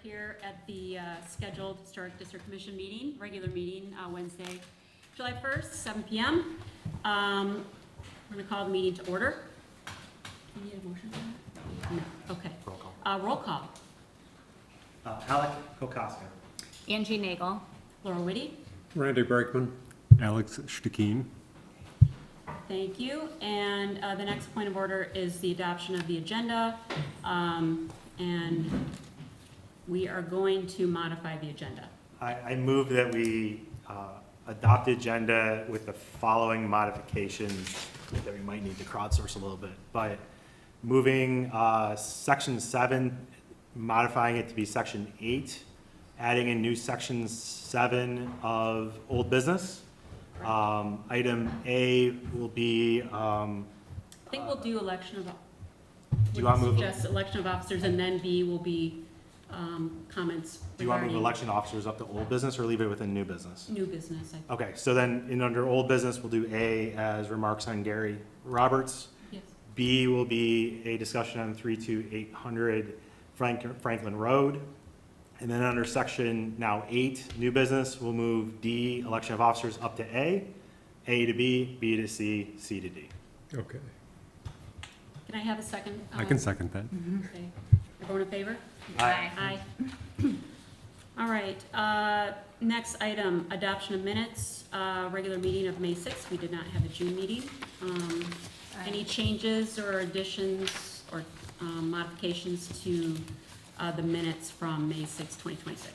here at the scheduled Historic District Commission meeting, regular meeting, Wednesday, July 1st, 7 p.m. We're going to call the meeting to order. Do you need a motion for that? No. Okay. Roll call. Roll call. Alec Kokoska. Angie Nagel. Laura Whitty. Randy Brakeman. Alex Stikeen. Thank you. And the next point of order is the adoption of the agenda. And we are going to modify the agenda. I move that we adopt the agenda with the following modifications that we might need to crowdsource a little bit. But moving section 7, modifying it to be section 8, adding a new section 7 of old business. Item A will be, I think we'll do election of, do you want to move? just election of officers, and then B will be comments Do you want to move regarding election officers up to old business or leave it within new business? new business. Okay, so then under old business, we'll do A as remarks on Gary Roberts. Yes. B will be a discussion on 32800 Franklin Road. And then under section now 8, new business, we'll move D, election of officers, up to A to B, B to C, C to D. Okay. Can I have a second? I can second that. Okay. Everyone in favor? Aye. Aye. All right, next item, adoption of minutes, regular meeting of May 6th. We did not have a June meeting. Any changes or additions or modifications to the minutes from May 6th, 2026?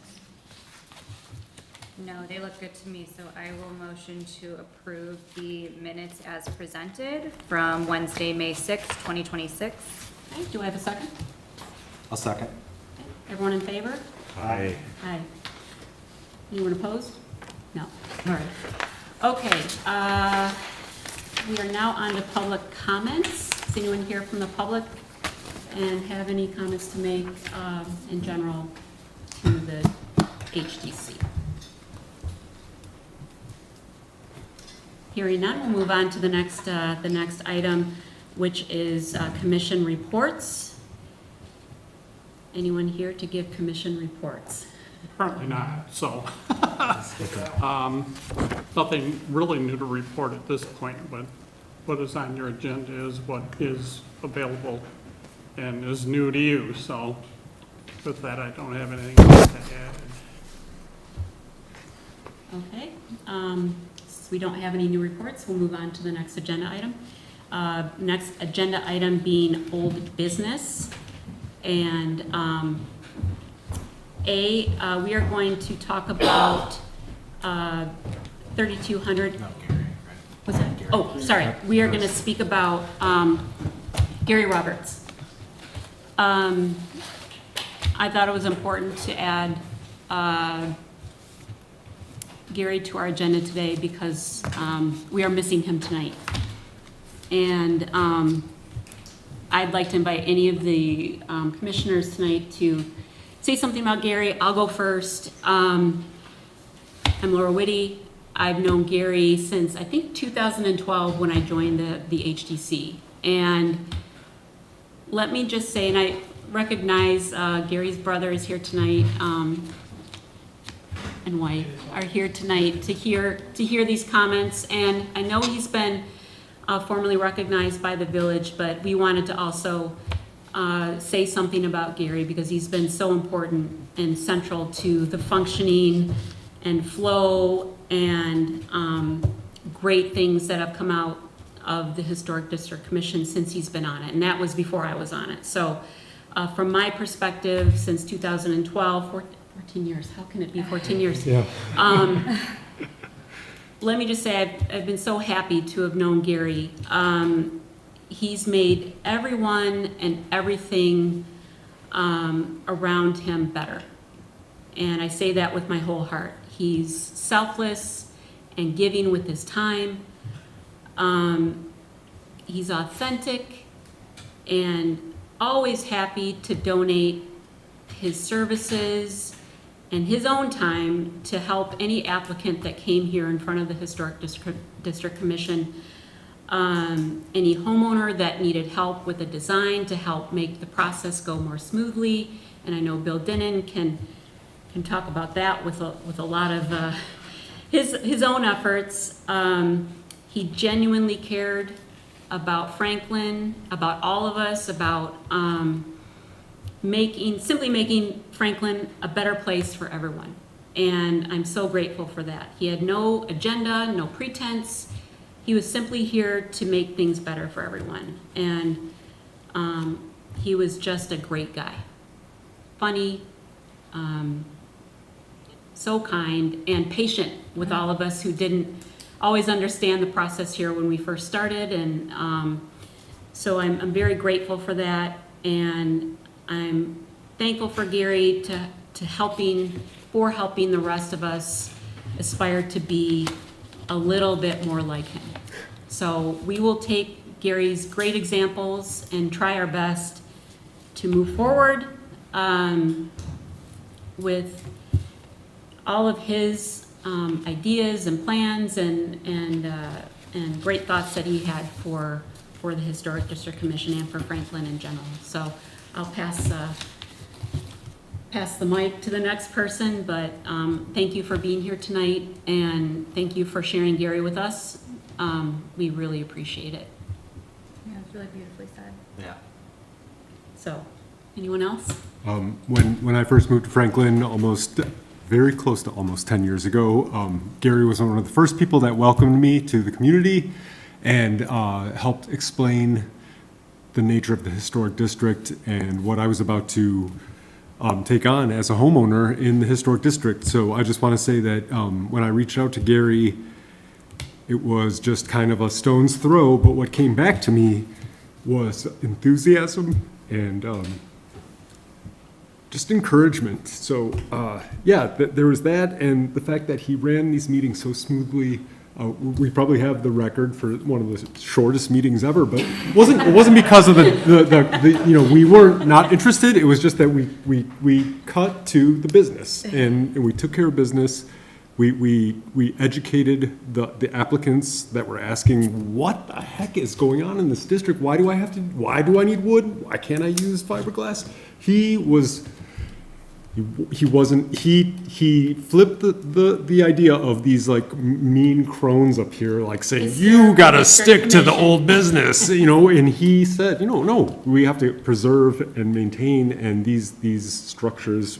No, they look good to me, so I will motion to approve the minutes as presented from Wednesday, May 6th, 2026. Okay, do I have a second? I'll second. Okay. Everyone in favor? Aye. Aye. Anyone opposed? No. All right. Okay, we are now on to public comments. Is anyone here from the public and have any comments to make in general to the HDC? Hearing none, we'll move on to the next item, which is commission reports. Anyone here to give commission reports? Apparently not, so. Nothing really new to report at this point, but what is on your agenda is what is available and is new to you, so with that, I don't have anything else to add. Okay, since we don't have any new reports, we'll move on to the next agenda item. Next agenda item being old business. And we are going to talk about 3200. What's that? Oh, sorry. We are going to speak about Gary Roberts. I thought it was important to add Gary to our agenda today because we are missing him tonight. And I'd like to invite any of the commissioners tonight to say something about Gary. I'll go first. I'm Laura Whitty. I've known Gary since, I think, 2012 when I joined the HDC. And let me just say, and I recognize Gary's brother is here tonight, and wife are here tonight to hear these comments. And I know he's been formally recognized by the village, but we wanted to also say something about Gary because he's been so important and central to the functioning and flow and great things that have come out of the Historic District Commission since he's been on it, and that was before I was on it. So from my perspective, since 2012, 14 years, how can it be 14 years? Yeah. Let me just say I've been so happy to have known Gary. He's made everyone and everything around him better. And I say that with my whole heart. He's selfless and giving with his time. He's authentic and always happy to donate his services and his own time to help any applicant that came here in front of the Historic District Commission. Any homeowner that needed help with a design to help make the process go more smoothly, And I know Bill Denon can talk about that with a lot of his own efforts. He genuinely cared about Franklin, about all of us, about simply making Franklin a better place for everyone. And I'm so grateful for that. He had no agenda, no pretense. He was simply here to make things better for everyone. And he was just a great guy. Funny, so kind, and patient with all of us who didn't always understand the process here when we first started. And so I'm very grateful for that. And I'm thankful for Gary to helping the rest of us aspire to be a little bit more like him. So we will take Gary's great examples and try our best to move forward with all of his ideas and plans and great thoughts that he had for the Historic District Commission and for Franklin in general. So I'll pass the mic to the next person, but thank you for being here tonight, and thank you for sharing Gary with us. We really appreciate it. Yeah, it's really beautifully said. Yeah. So, anyone else? When I first moved to Franklin, very close to almost 10 years ago, Gary was one of the first people that welcomed me to the community and helped explain the nature of the historic district and what I was about to take on as a homeowner in the historic district. So I just want to say that when I reached out to Gary, it was just kind of a stone's throw, but what came back to me was enthusiasm and just encouragement. So there was that, and the fact that he ran these meetings so smoothly. We probably have the record for one of the shortest meetings ever, but it wasn't because of the we weren't not interested. It was just that we cut to the business and we took care of business. We educated the applicants that were asking, what the heck is going on in this district? Why do I need wood? Why can't I use fiberglass? He flipped the idea of these like mean crones up here, like saying, you gotta stick to the old business, and he said, no, we have to preserve and maintain, and these structures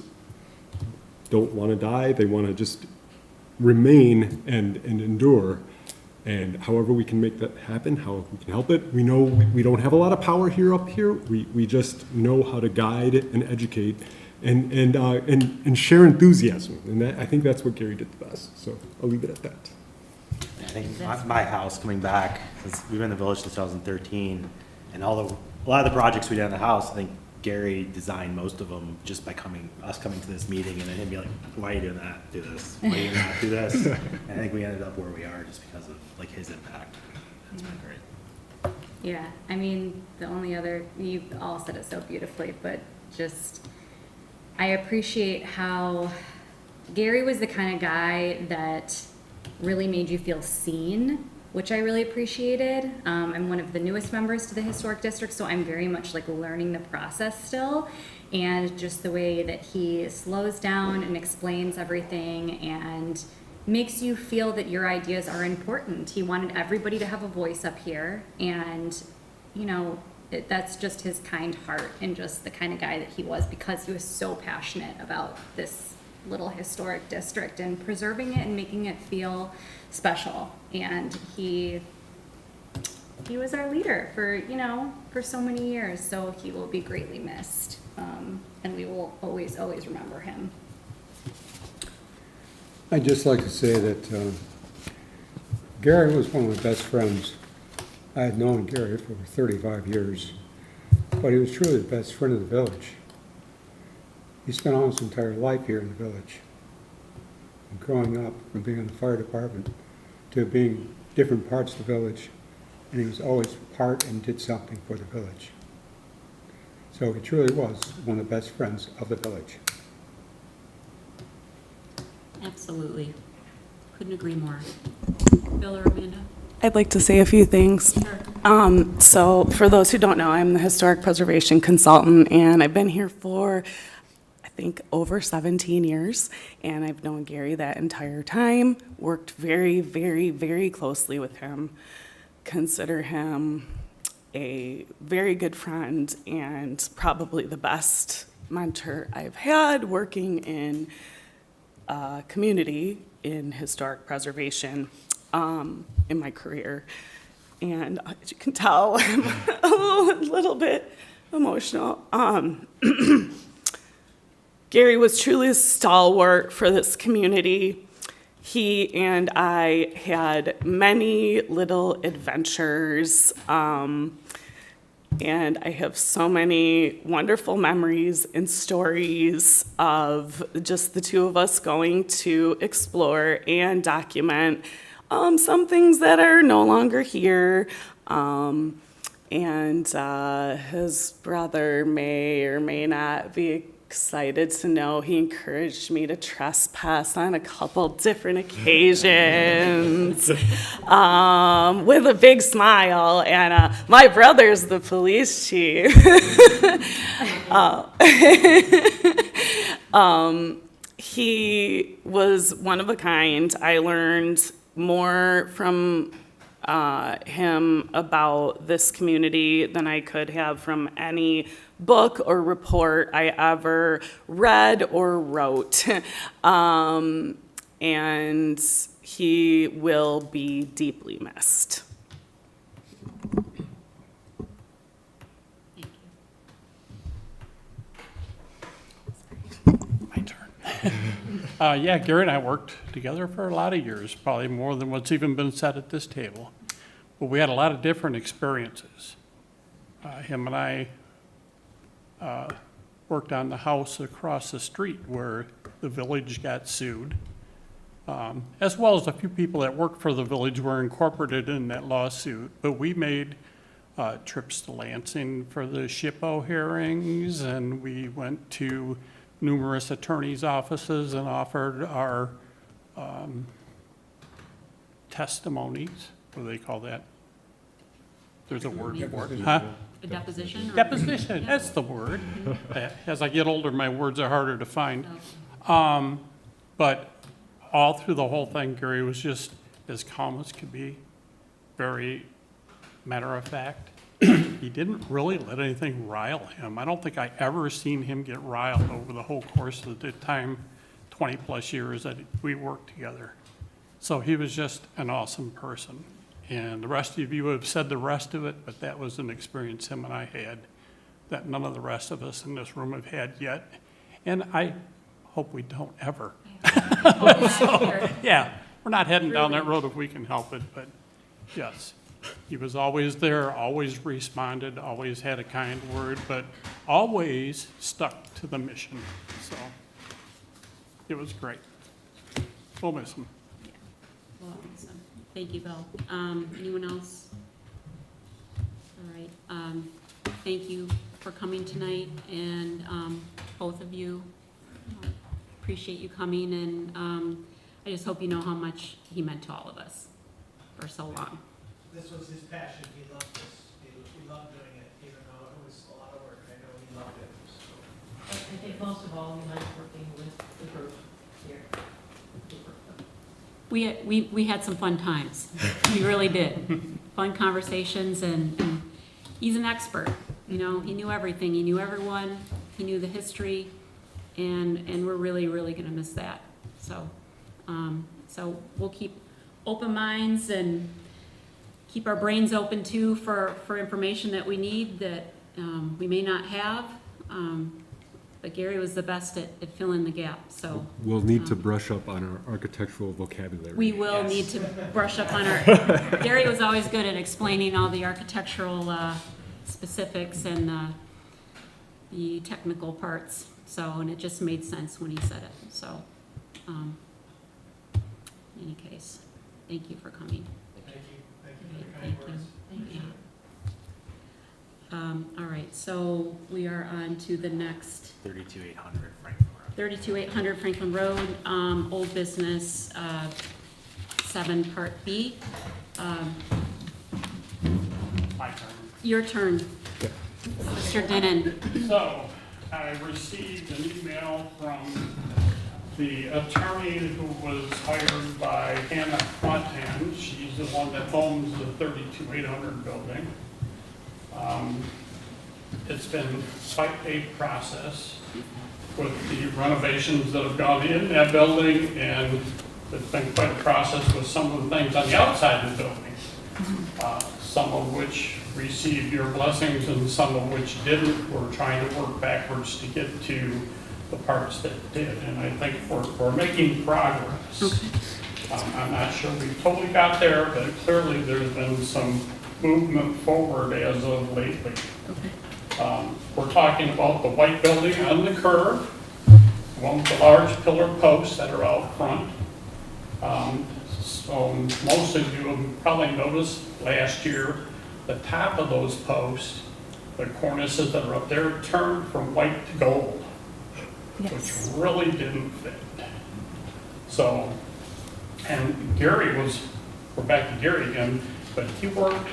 don't wanna die, they wanna just remain and endure. And however we can make that happen, how we can help it. We know we don't have a lot of power up here. We just know how to guide and educate and share enthusiasm. And I think that's what Gary did the best. So I'll leave it at that. I think my house coming back, since we've been in the village since 2013, and a lot of the projects we did in the house, I think Gary designed most of them just by coming to this meeting, and then he'd be like, why are you doing that? Do this. Why are you doing that? Do this. And I think we ended up where we are just because of like his impact. It's been great. Yeah, I mean, the only other, you all said it so beautifully, but just, I appreciate how Gary was the kind of guy that really made you feel seen, which I really appreciated. I'm one of the newest members to the Historic District, so I'm very much like learning the process still. And just the way that he slows down and explains everything and makes you feel that your ideas are important. He wanted everybody to have a voice up here, and that's just his kind heart and just the kind of guy that he was, because he was so passionate about this little historic district and preserving it and making it feel special. And he was our leader for so many years, so he will be greatly missed, and we will always remember him. I'd just like to say that Gary was one of my best friends. I had known Gary for over 35 years, but he was truly the best friend of the village. He spent almost his entire life here in the village. And growing up, from being in the fire department to being different parts of the village, and he was always part and did something for the village. So he truly was one of the best friends of the village. Absolutely. Couldn't agree more. Bill or Amanda? I'd like to say a few things. So for those who don't know, I'm the historic preservation consultant, and I've been here for think, over 17 years. And I've known Gary that entire time, worked very, very, very closely with him. Consider him a very good friend and probably the best mentor I've had working in community in historic preservation in my career. And as you can tell, I'm a little bit emotional. Gary was truly a stalwart for this community. He and I had many little adventures, and I have so many wonderful memories and stories of just the two of us going to explore and document some things that are no longer here. And his brother may or may not be excited to know he encouraged me to trespass on a couple different occasions with a big smile. And my brother's the police chief. He was one of a kind. I learned more from him about this community than I could have from any book or report I ever read or wrote. And he will be deeply missed. My turn. Yeah, Gary and I worked together for a lot of years, probably more than what's even been said at this table. But we had a lot of different experiences. Him and I worked on the house across the street where the village got sued, as well as a few people that worked for the village were incorporated in that lawsuit. But we made trips to Lansing for the SHPO hearings, and we went to numerous attorneys' offices and offered our testimonies. What do they call that? There's a word for it, huh? A deposition? or- Deposition, that's the word. As I get older, my words are harder to find. But all through the whole thing, Gary was just as calm as could be, very matter of fact. He didn't really let anything rile him. I don't think I ever seen him get riled over the whole course of the time, 20-plus years that we worked together. So he was just an awesome person. And the rest of you have said the rest of it, but that was an experience him and I had that none of the rest of us in this room have had yet. And I hope we don't ever. So, yeah, we're not heading down that road if we can help it, but yes. He was always there, always responded, always had a kind word, but always stuck to the mission. So it was great. We'll miss him. Well, awesome. Thank you, Bill. Anyone else? All right. Thank you for coming tonight, and both of you. Appreciate you coming, and I just hope you know how much he meant to all of us for so long. This was his passion. He loved this. He loved doing it, even though it was a lot of work. I know he loved it. So. I think most of all, we like working with the group here. We had some fun times. We really did. Fun conversations, and he's an expert. You know, he knew everything. He knew everyone. He knew the history, and we're really, really going to miss that. So, so we'll keep open minds and keep our brains open too for information that we need that we may not have. But Gary was the best at filling the gap, so. We'll need to brush up on our architectural vocabulary. We will need to brush up on our, Gary was always good at explaining all the architectural specifics and the technical parts, so, and it just made sense when he said it, so. In any case, thank you for coming. Thank you. Thank you for the Thank kind you. words. Thank you. All right, so we are on to the next 32800 Franklin Road. 32800 Franklin Road, old business, 7 Part B. My turn. Your turn, Mr. Denon. So, I received an email from the attorney who was hired by Hannah Front-End. She's the one that owns the 32800 building. It's been quite a process with the renovations that have gone in that building, and it's been quite a process with some of the things on the outside of the building. Some of which received your blessings and some of which didn't. We're trying to work backwards to get to the parts that did, and I think we're making progress. I'm not sure we totally got there, but clearly there's been some movement forward as of lately. We're talking about the white building on the curve, one with the large pillar posts that are out front. So most of you have probably noticed last year, the top of those posts, the cornices that are up there turned from white to gold, which really didn't fit. So, and Gary we're back to Gary again, but he worked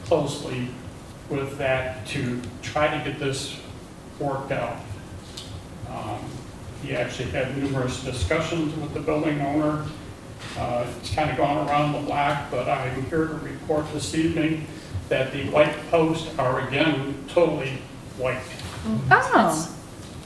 closely with that to try to get this worked out. He actually had numerous discussions with the building owner. It's kind of gone around the block, but I'm here to report this evening that the white posts are again totally white. Oh,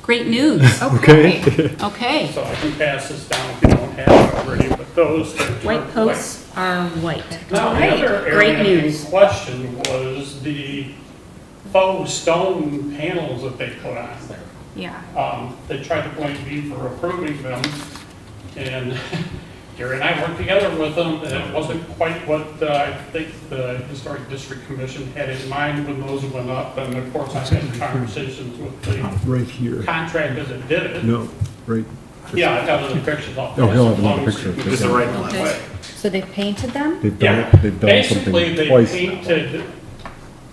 Great news. okay. Okay. So I can pass this down if you don't have it already, but those that are White posts are white. Now, the Right. other Great area in news. question was the faux stone panels that they put on there. Yeah. They tried to blame me for approving them, and Gary and I worked together with them, and it wasn't quite what I think the Historic District Commission had in mind when those went up, and of course I had conversations with the Right here. contractor that did it. No, right. Yeah, I got the pictures off. Oh, he'll have another picture of It's the right one. Okay. So they painted them? They've Yeah, done, they've done basically, something they twice. painted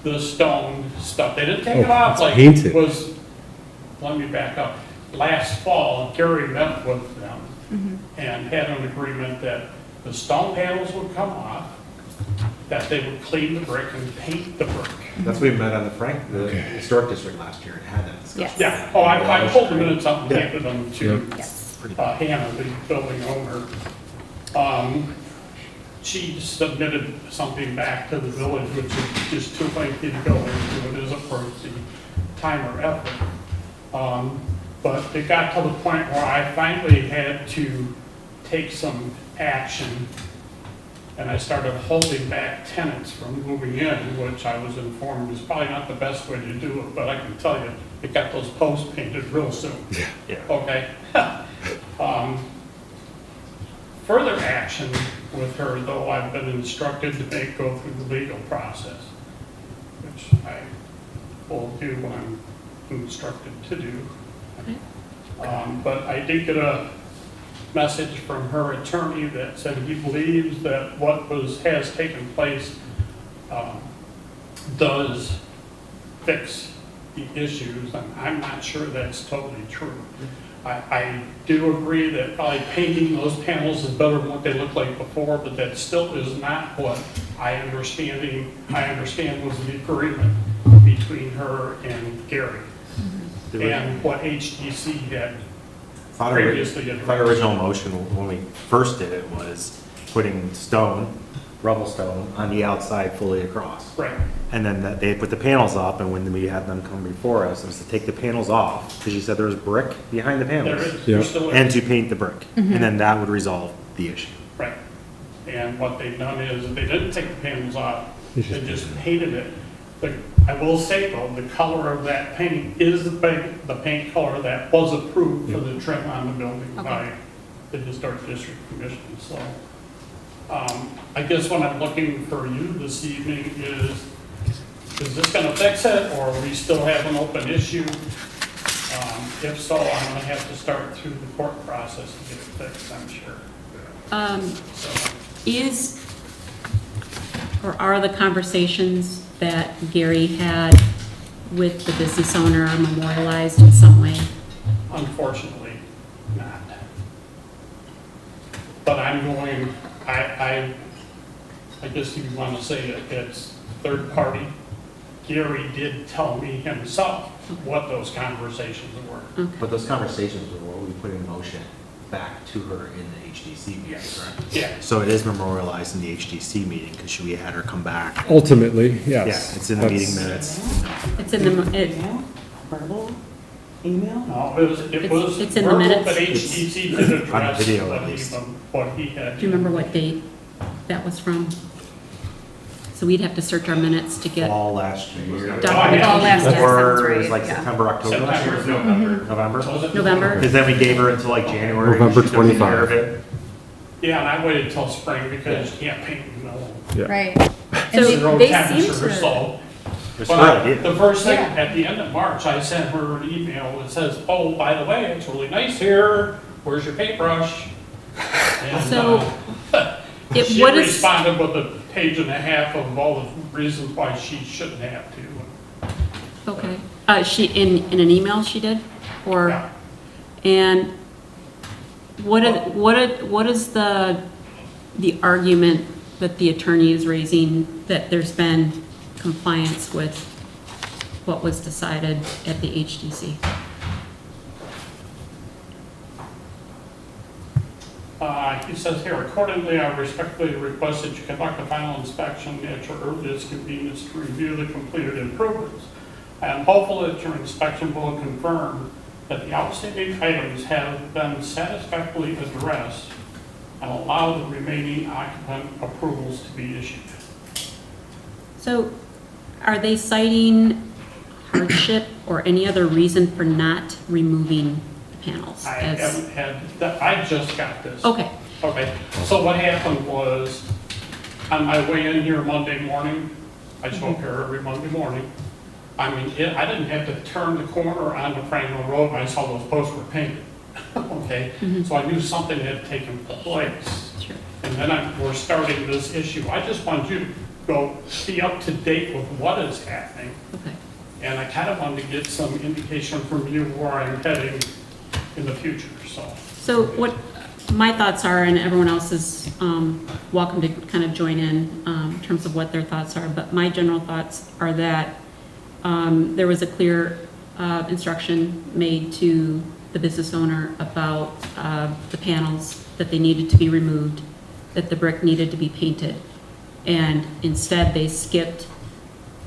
the stone stuff. They didn't take it Oh, off it's like painted. it was, let me back up. Last fall, Gary met with them and had an agreement that the stone panels would come off, that they would clean the brick and paint the brick. That's we met on the Historic District last year and had that discussion. Yes. Yeah, oh, I pulled the minutes up and handed them to Yes. Hannah, the building owner. She submitted something back to the village, which is just too lengthy to go into. It isn't worth the time or effort. But it got to the point where I finally had to take some action, and I started holding back tenants from moving in, which I was informed is probably not the best way to do it, but I can tell you, it got those posts painted real soon. Yeah. Okay? Further action with her, though, I've been instructed to go through the legal process, which I will do what I'm instructed to do. But I did get a message from her attorney that said he believes that what has taken place does fix the issues, and I'm not sure that's totally true. I do agree that probably painting those panels is better than what they looked like before, but that still is not what I understand was the agreement between her and Gary, and what HDC had Thought previously our addressed. original motion when we first did it was putting stone, rubble stone, on the outside fully across. Right, And then that they put the panels up, and when we had them come before us, it was to take the panels off, because you said there was brick behind the there panels. is, Yeah. there still And is, to paint the brick, and then that would resolve the issue. right. And what they've done is, they didn't take the panels off, they just painted it. But I will say though, the color of that paint is the paint color that was approved for the trim on the building by the Historic District Commission, so. I guess what I'm looking for you this evening is this gonna fix it, or we still have an open issue? If so, I'm gonna have to start through the court process to get it fixed, I'm sure. So, Is, or are the conversations that Gary had with the business owner memorialized in some way? unfortunately, not. But I'm going, I guess if you want to say it, it's third party Gary did tell me himself what those conversations were. But those conversations were what we put in motion back to her in the HDC meeting, Yes. correct? Yeah, So it is memorialized in the HDC meeting, because we had her come back. Ultimately, Yeah, yes. it's in the meeting That's- minutes. It's in the, Verbal, email? no, it was It's in the verbal, minutes. but HTC did address video, at what he, least. what he had. do you remember what date that was from? So we'd have to search our minutes to get, Fall last year. Doc- All last year sounds Or it was right, like yeah. September, October last year? September, November? Was it November? Because then we gave her until like January. November She took care 25. of it. Yeah, and I waited till spring because you can't paint in the middle. Right. So And Zero they seem temperature, to, so. It's But a good idea. the first thing, Yeah. at the end of March, I sent her an email that says, oh, by the way, it's really nice here, where's your paintbrush? And, So, what she is, responded with a page and a half of all the reasons why she shouldn't have to. okay, she, in an email she did? Or, Yeah. and what is the argument that the attorney is raising, that there's been compliance with what was decided at the HDC? He says here, accordingly, I respectfully request that you conduct a final inspection at your earliest convenience to review the completed improvements. I am hopeful that your inspection will confirm that the outstanding items have been satisfactorily addressed and allow the remaining occupant approvals to be issued. So, are they citing hardship or any other reason for not removing the panels? I as- haven't had, I just got this. Okay, Okay, so what happened was, on my way in here Monday morning, I show up here every Monday morning. I mean, I didn't have to turn the corner onto Franklin Road, and I saw those posts were painted. Okay, so I knew something had taken place. sure. And then we're starting this issue. I just want you to go be up to date with what is happening. Okay. And I kind of wanted to get some indication from you where I'm heading in the future, so. So what my thoughts are, and everyone else is welcome to kind of join in terms of what their thoughts are, but my general thoughts are that there was a clear instruction made to the business owner about the panels, that they needed to be removed, that the brick needed to be painted, and instead they skipped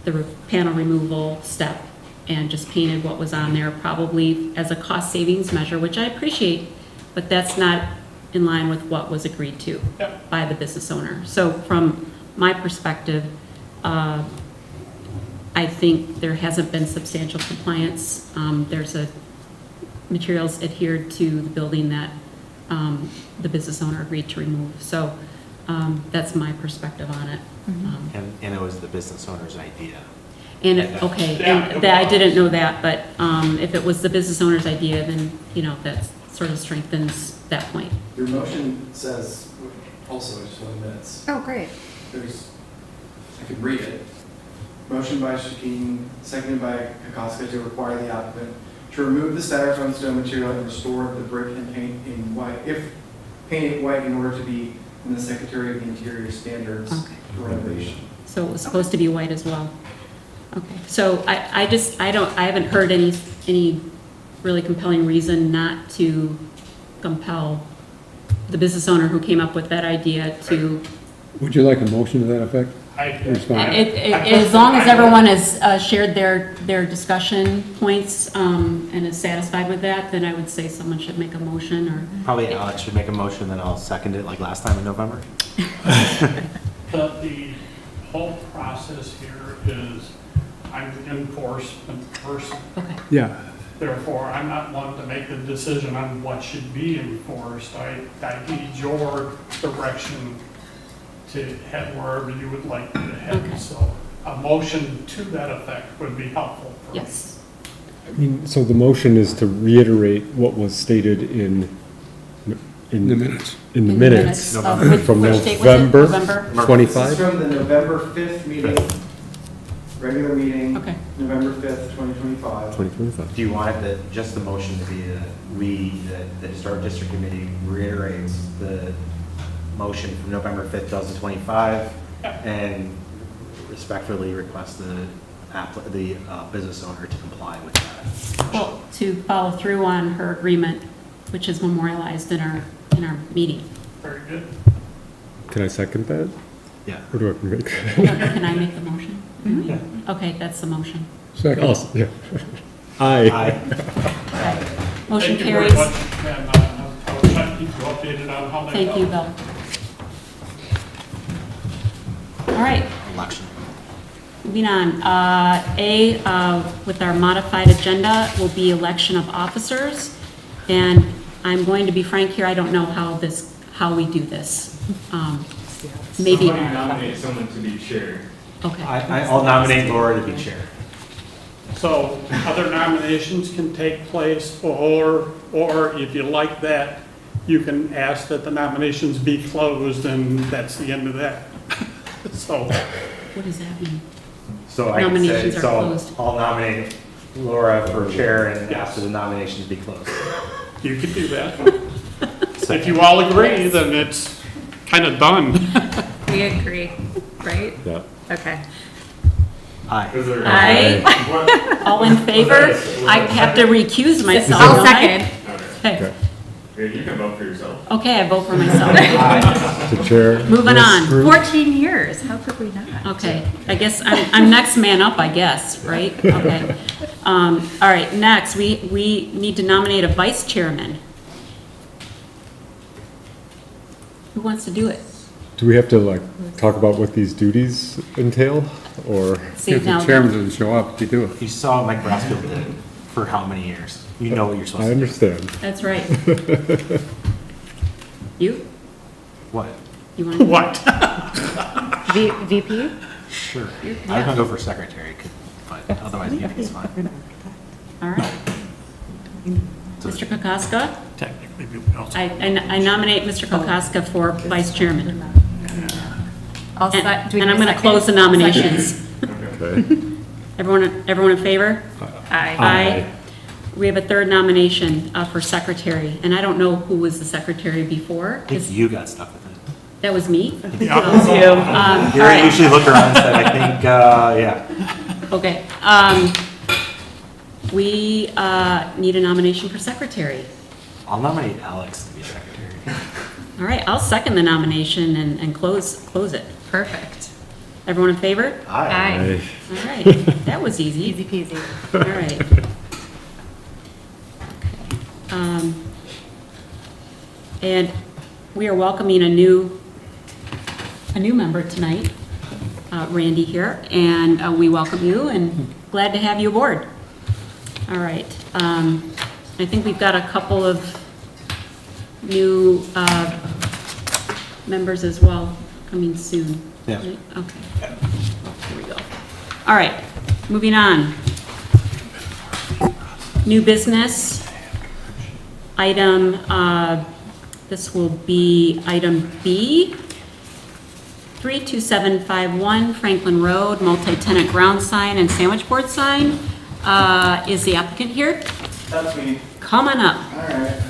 the panel removal step and just painted what was on there, probably as a cost savings measure, which I appreciate, but that's not in line with what was agreed to Yep. by the business owner. So from my perspective, I think there hasn't been substantial compliance. There's materials adhered to the building that the business owner agreed to remove. So that's my perspective on it. And it was the business owner's idea. And, okay, and that, I didn't know that, but if it was the business owner's idea, then, you know, that sort of strengthens that point. Your motion says, also, just 1 minute, oh, great. there's, I can read it. Motion by Shakeen, seconded by Kokoska to require the applicant to remove the styrofoam stone material and restore the brick and paint in white, if painted white in order to be in the Secretary of the Interior standards Okay. for renovation. So it was supposed to be white as well. Okay, so I haven't heard any really compelling reason not to compel the business owner who came up with that idea to, Would you like a motion to that effect? Respond. as long as everyone has shared their discussion points and is satisfied with that, then I would say someone should make a motion or. Probably Alex should make a motion, then I'll second it like last time in November. But the whole process here is, I'm the enforcement person. Okay, Yeah, Therefore, I'm not one to make the decision on what should be enforced. I need your direction to head wherever you would like me to Okay. head. So a motion to that effect would be helpful for me. yes. I mean, so the motion is to reiterate what was stated in The minutes. in the In minutes from which date was it? November November? 25? This is from the November 5th meeting, regular meeting, Okay, November 5th, 2025. 2025. Do you want just the motion to be that the Historic District Committee reiterates the motion from November 5th, 2025, and respectfully request the business owner to comply with that. Well, to follow through on her agreement, which is memorialized in our meeting. Very good. Can I second that? Yeah. Or do I have to make? Can I make the motion? Okay, that's the motion. Second. Awesome, yeah. Aye. Aye. Motion Thank you very carries. much, and I'll try to keep you updated on how that goes. Thank you, Bill. All right, Election. moving on. With our modified agenda will be election of officers. And I'm going to be frank here, I don't know how we do this. Maybe, Somebody nominate someone to be chair. okay. I'll nominate Laura to be chair. So other nominations can take place, or if you like that, you can ask that the nominations be closed, and that's the end of that. So, What does that mean? So I can say, Nominations are so closed. I'll nominate Laura for chair and ask for the nominations to be closed. you could do that. If you all agree, then it's kind of done. We agree, right? Yeah. Okay. Aye. Is there- Aye. What- All in favor? I have to recuse myself, I'll don't I? second. Okay. Okay. Yeah, you can vote for yourself. Okay, I vote for myself. The chair. Moving this on. group. 14 years, how could we not? Okay, I guess I'm next man up, I guess, right? Okay. All right, next, we need to nominate a vice chairman. Who wants to do it? Do we have to like talk about what these duties entail, or? See, If the now, chairman doesn't show up, you do it. You saw Mike Brassfield did it for how many years? You know what you're I supposed to do. understand. that's right. You? What? You want to? What? VP? Sure. I was gonna go for secretary, but otherwise VP's fine. All right. Mr. Kokoska? Technically, we also. I nominate Mr. Kokoska for vice chairman. I'll And sec- do we and I'm need a going to close the second? nominations. Okay. Everyone in favor? Aye. Aye. We have a third nomination for secretary, and I don't know who was the secretary before. I think you got stuck with it. That was me? Yeah. All Gary right, usually looked around and said, I think, yeah. okay. We need a nomination for secretary. I'll nominate Alex to be secretary. All right, I'll second the nomination and close it. Perfect. Everyone in favor? Aye. All right, that was easy. Easy peasy. All right. And we are welcoming a new member tonight, Randy here, and we welcome you and glad to have you aboard. All right. I think we've got a couple of new members as well coming soon. Yeah. Right? Okay. Here we go. All right, moving on. New business. Item, this will be item B, 32751 Franklin Road, multi-tenant ground sign and sandwich board sign. Is the applicant here? That's me. Come on up. All right.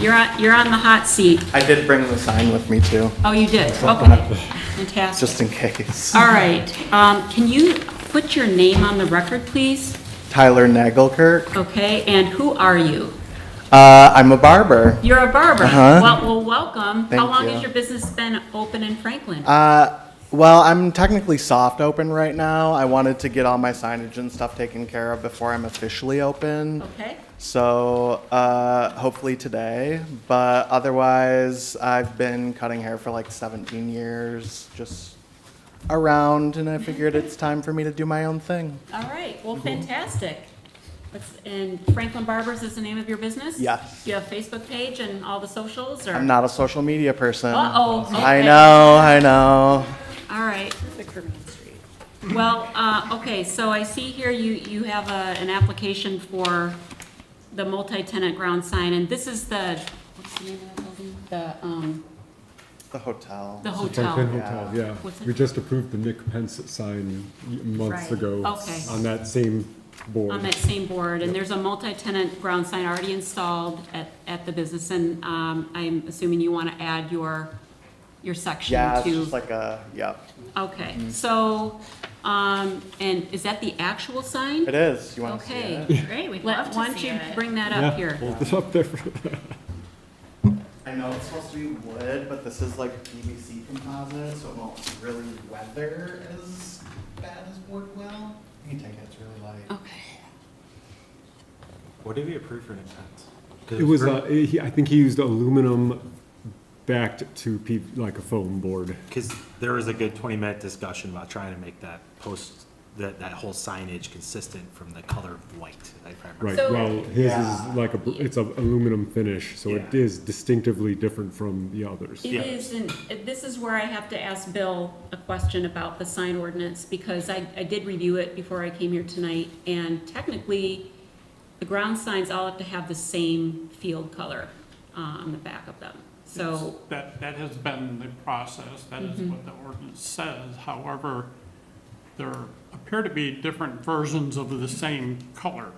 All right, you're on the hot seat. I did bring the sign with me too, Oh, you did? Okay, fantastic. just in case. All right, can you put your name on the record, please? Tyler Nagelkirk. Okay, and who are you? I'm a barber. You're a barber. Uh-huh. Well, welcome. How Thank long you. has your business been open in Franklin? Well, I'm technically soft open right now. I wanted to get all my signage and stuff taken care of before I'm officially open. Okay, So, hopefully today. But otherwise, I've been cutting hair for like 17 years, just around, and I figured it's time for me to do my own thing. all right, well, fantastic. And Franklin Barbers is the name of your business? Yes. Do you have a Facebook page and all the socials, or? I'm not a social media person. Uh-oh, okay. I know. All right. Well, okay, so I see here you have an application for the multi-tenant ground sign, and this is what's the name of that building? The hotel. The Franklin hotel. Hotel, yeah. What's it? We just approved the Nick Pence sign months Right. ago. Okay. On that same board. On that same board, and there's a multi-tenant ground sign already installed at the business, and I'm assuming you want to add your section Yeah, it's to. just like a, yep. Okay, so And is that the actual sign? It is. You want to see Okay. it? Great, we'd Why love to don't see you it. bring that Yeah, up here? hold this up there. I know it's supposed to be wood, but this is like PVC composite, so it won't really weather as bad as wood will. You can take it, it's really light. Okay. What did we approve for an expense? 'Cause It was, for- I think he used aluminum backed to like a foam board. Because there was a good 20-minute discussion about trying to make that that whole signage consistent from the color of white, if I remember. Right, So- well, his Yeah. is like it's a aluminum finish, so it Yeah. is distinctively different from the others. It Yeah. is, and this is where I have to ask Bill a question about the sign ordinance, because I did review it before I came here tonight, and technically, the ground signs all have to have the same field color on the back of them. So, That has been the process, that is what the ordinance says. However, there appear to be different versions of the same color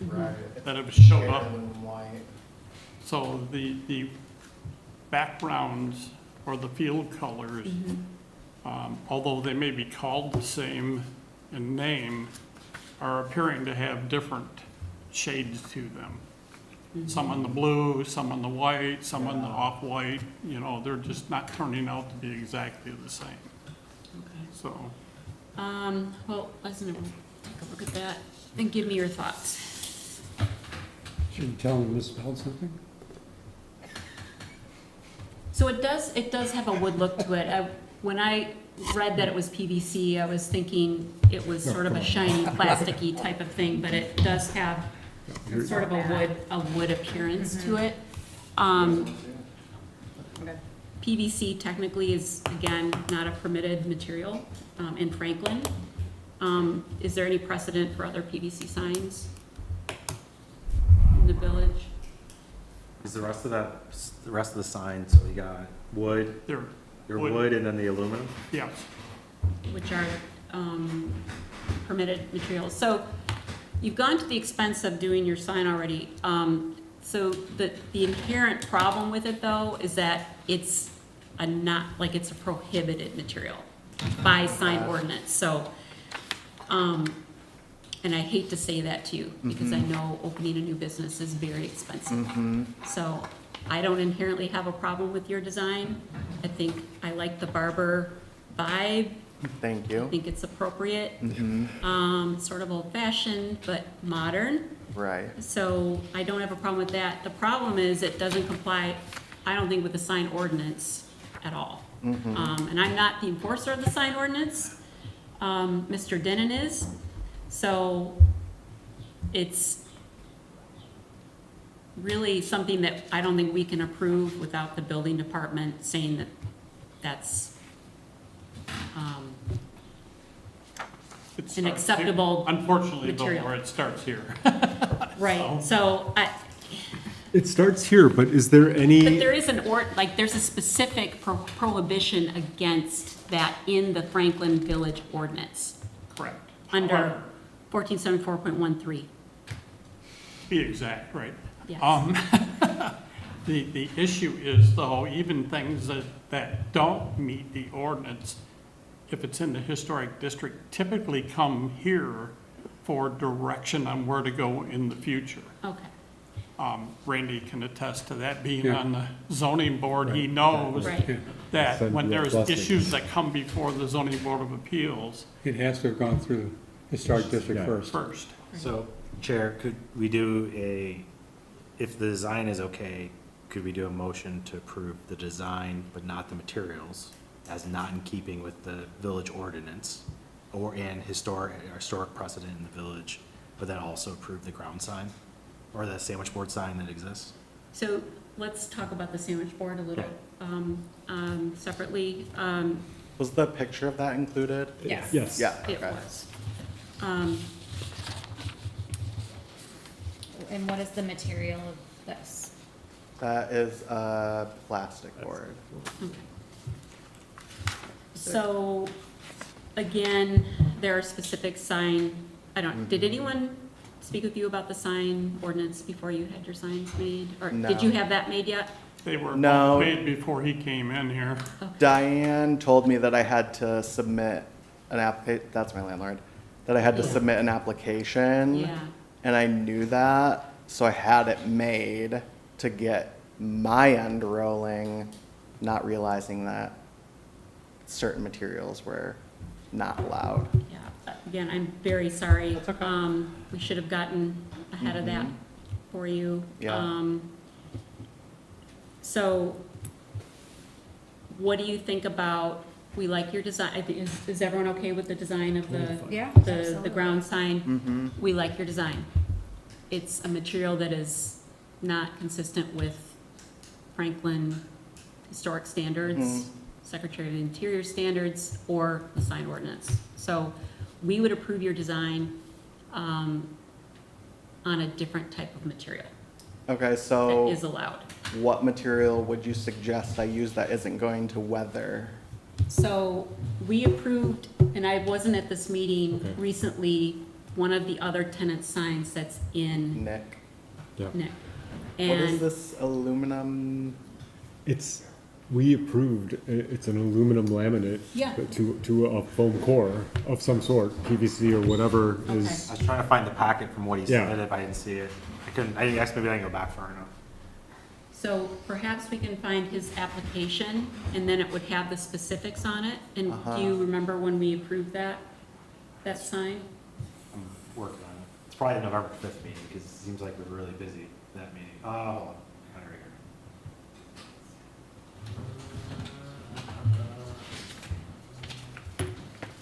Right. that have showed up. Paler than white. So the backgrounds or the field colors, although they may be called the same in name, are appearing to have different shades to them. Some on the blue, some on the white, some on the off-white, you know, they're just not turning out to be exactly the same. okay. So, Well, let's take a look at that and give me your thoughts. Should you tell him misspelled something? So it does have a wood look to it. When I read that it was PVC, I was thinking it was sort of a shiny, plasticky type of thing, but it does have sort of a wood appearance to it. PVC technically is, again, not a permitted material in Franklin. Is there any precedent for other PVC signs in the village? Is the rest of the signs, so we got wood, they're, your Wood. wood, and then the aluminum? yes, Which are permitted materials. So you've gone to the expense of doing your sign already. So the inherent problem with it, though, is that it's it's a prohibited material by sign ordinance. So, and I hate to say that to you, because I know opening a new business is very expensive. So I don't inherently have a problem with your design. I think I like the Barber vibe. Thank I you. think it's appropriate. Sort of old-fashioned, but modern. Right. So I don't have a problem with that. The problem is it doesn't comply, I don't think, with the sign ordinance at all. And I'm not the enforcer of the sign ordinance. Mr. Denon is. So it's really something that I don't think we can approve without the building department saying that that's it an starts here. acceptable Unfortunately, though, material. where it starts here. right. So It starts here, but is there but any, there is there's a specific prohibition against that in the Franklin Village ordinance Correct. under However, 1474.13. be exact, right? Yes. The issue is, though, even things that don't meet the ordinance, if it's in the historic district, typically come here for direction on where to go in the future. Okay. Randy can attest to that, being Yeah. on the zoning board, he knows Right. that Said when yeah, there's plastic. issues that come before the zoning board of appeals It has to have gone through the historic district Yeah. first. first. So, Chair, could we do if the design is okay, could we do a motion to approve the design but not the materials as not in keeping with the village ordinance and historic precedent in the village, but then also approve the ground sign or the sandwich board sign that exists? So let's talk about the sandwich board a little separately. Was the picture of that included? Yes. yes. Yeah. It okay. was. And what is the material of this? That is a plastic board. So, again, there are specific sign, did anyone speak with you about the sign ordinance before you had your signs made? Or did you No. have that made yet? They were No. made before he came in here. Diane told me that I had to submit that's my landlord, that I had to submit an application. Yeah. And I knew that, so I had it made to get my end rolling, not realizing that certain materials were not allowed. Yeah, again, I'm very sorry. That's okay. We should have gotten ahead of that for you. Yeah. So what do you think about, we like your design, is everyone okay with the design of the, Yeah, the absolutely. ground sign? Mm-hmm. We like your design. It's a material that is not consistent with Franklin historic standards, Secretary of the Interior standards, or the sign ordinance. So we would approve your design on a different type of material Okay, that so is allowed. what material would you suggest I use that isn't going to weather? So we approved, and I wasn't at this meeting Okay. recently, one of the other tenant signs that's in Nick, Nick. what is And this aluminum? It's, we approved, it's an aluminum laminate. Yeah. To a foam core of some sort, PVC or whatever is. I was trying to find the packet from what he Yeah. submitted, but I didn't see it. I guess maybe I didn't go back far enough. so perhaps we can find his application, and then it would have the specifics on it. And do you remember when we approved that sign? I'm working on it. It's probably the November 5th meeting, because it seems like we're really busy that meeting. Hold on, I got it right here.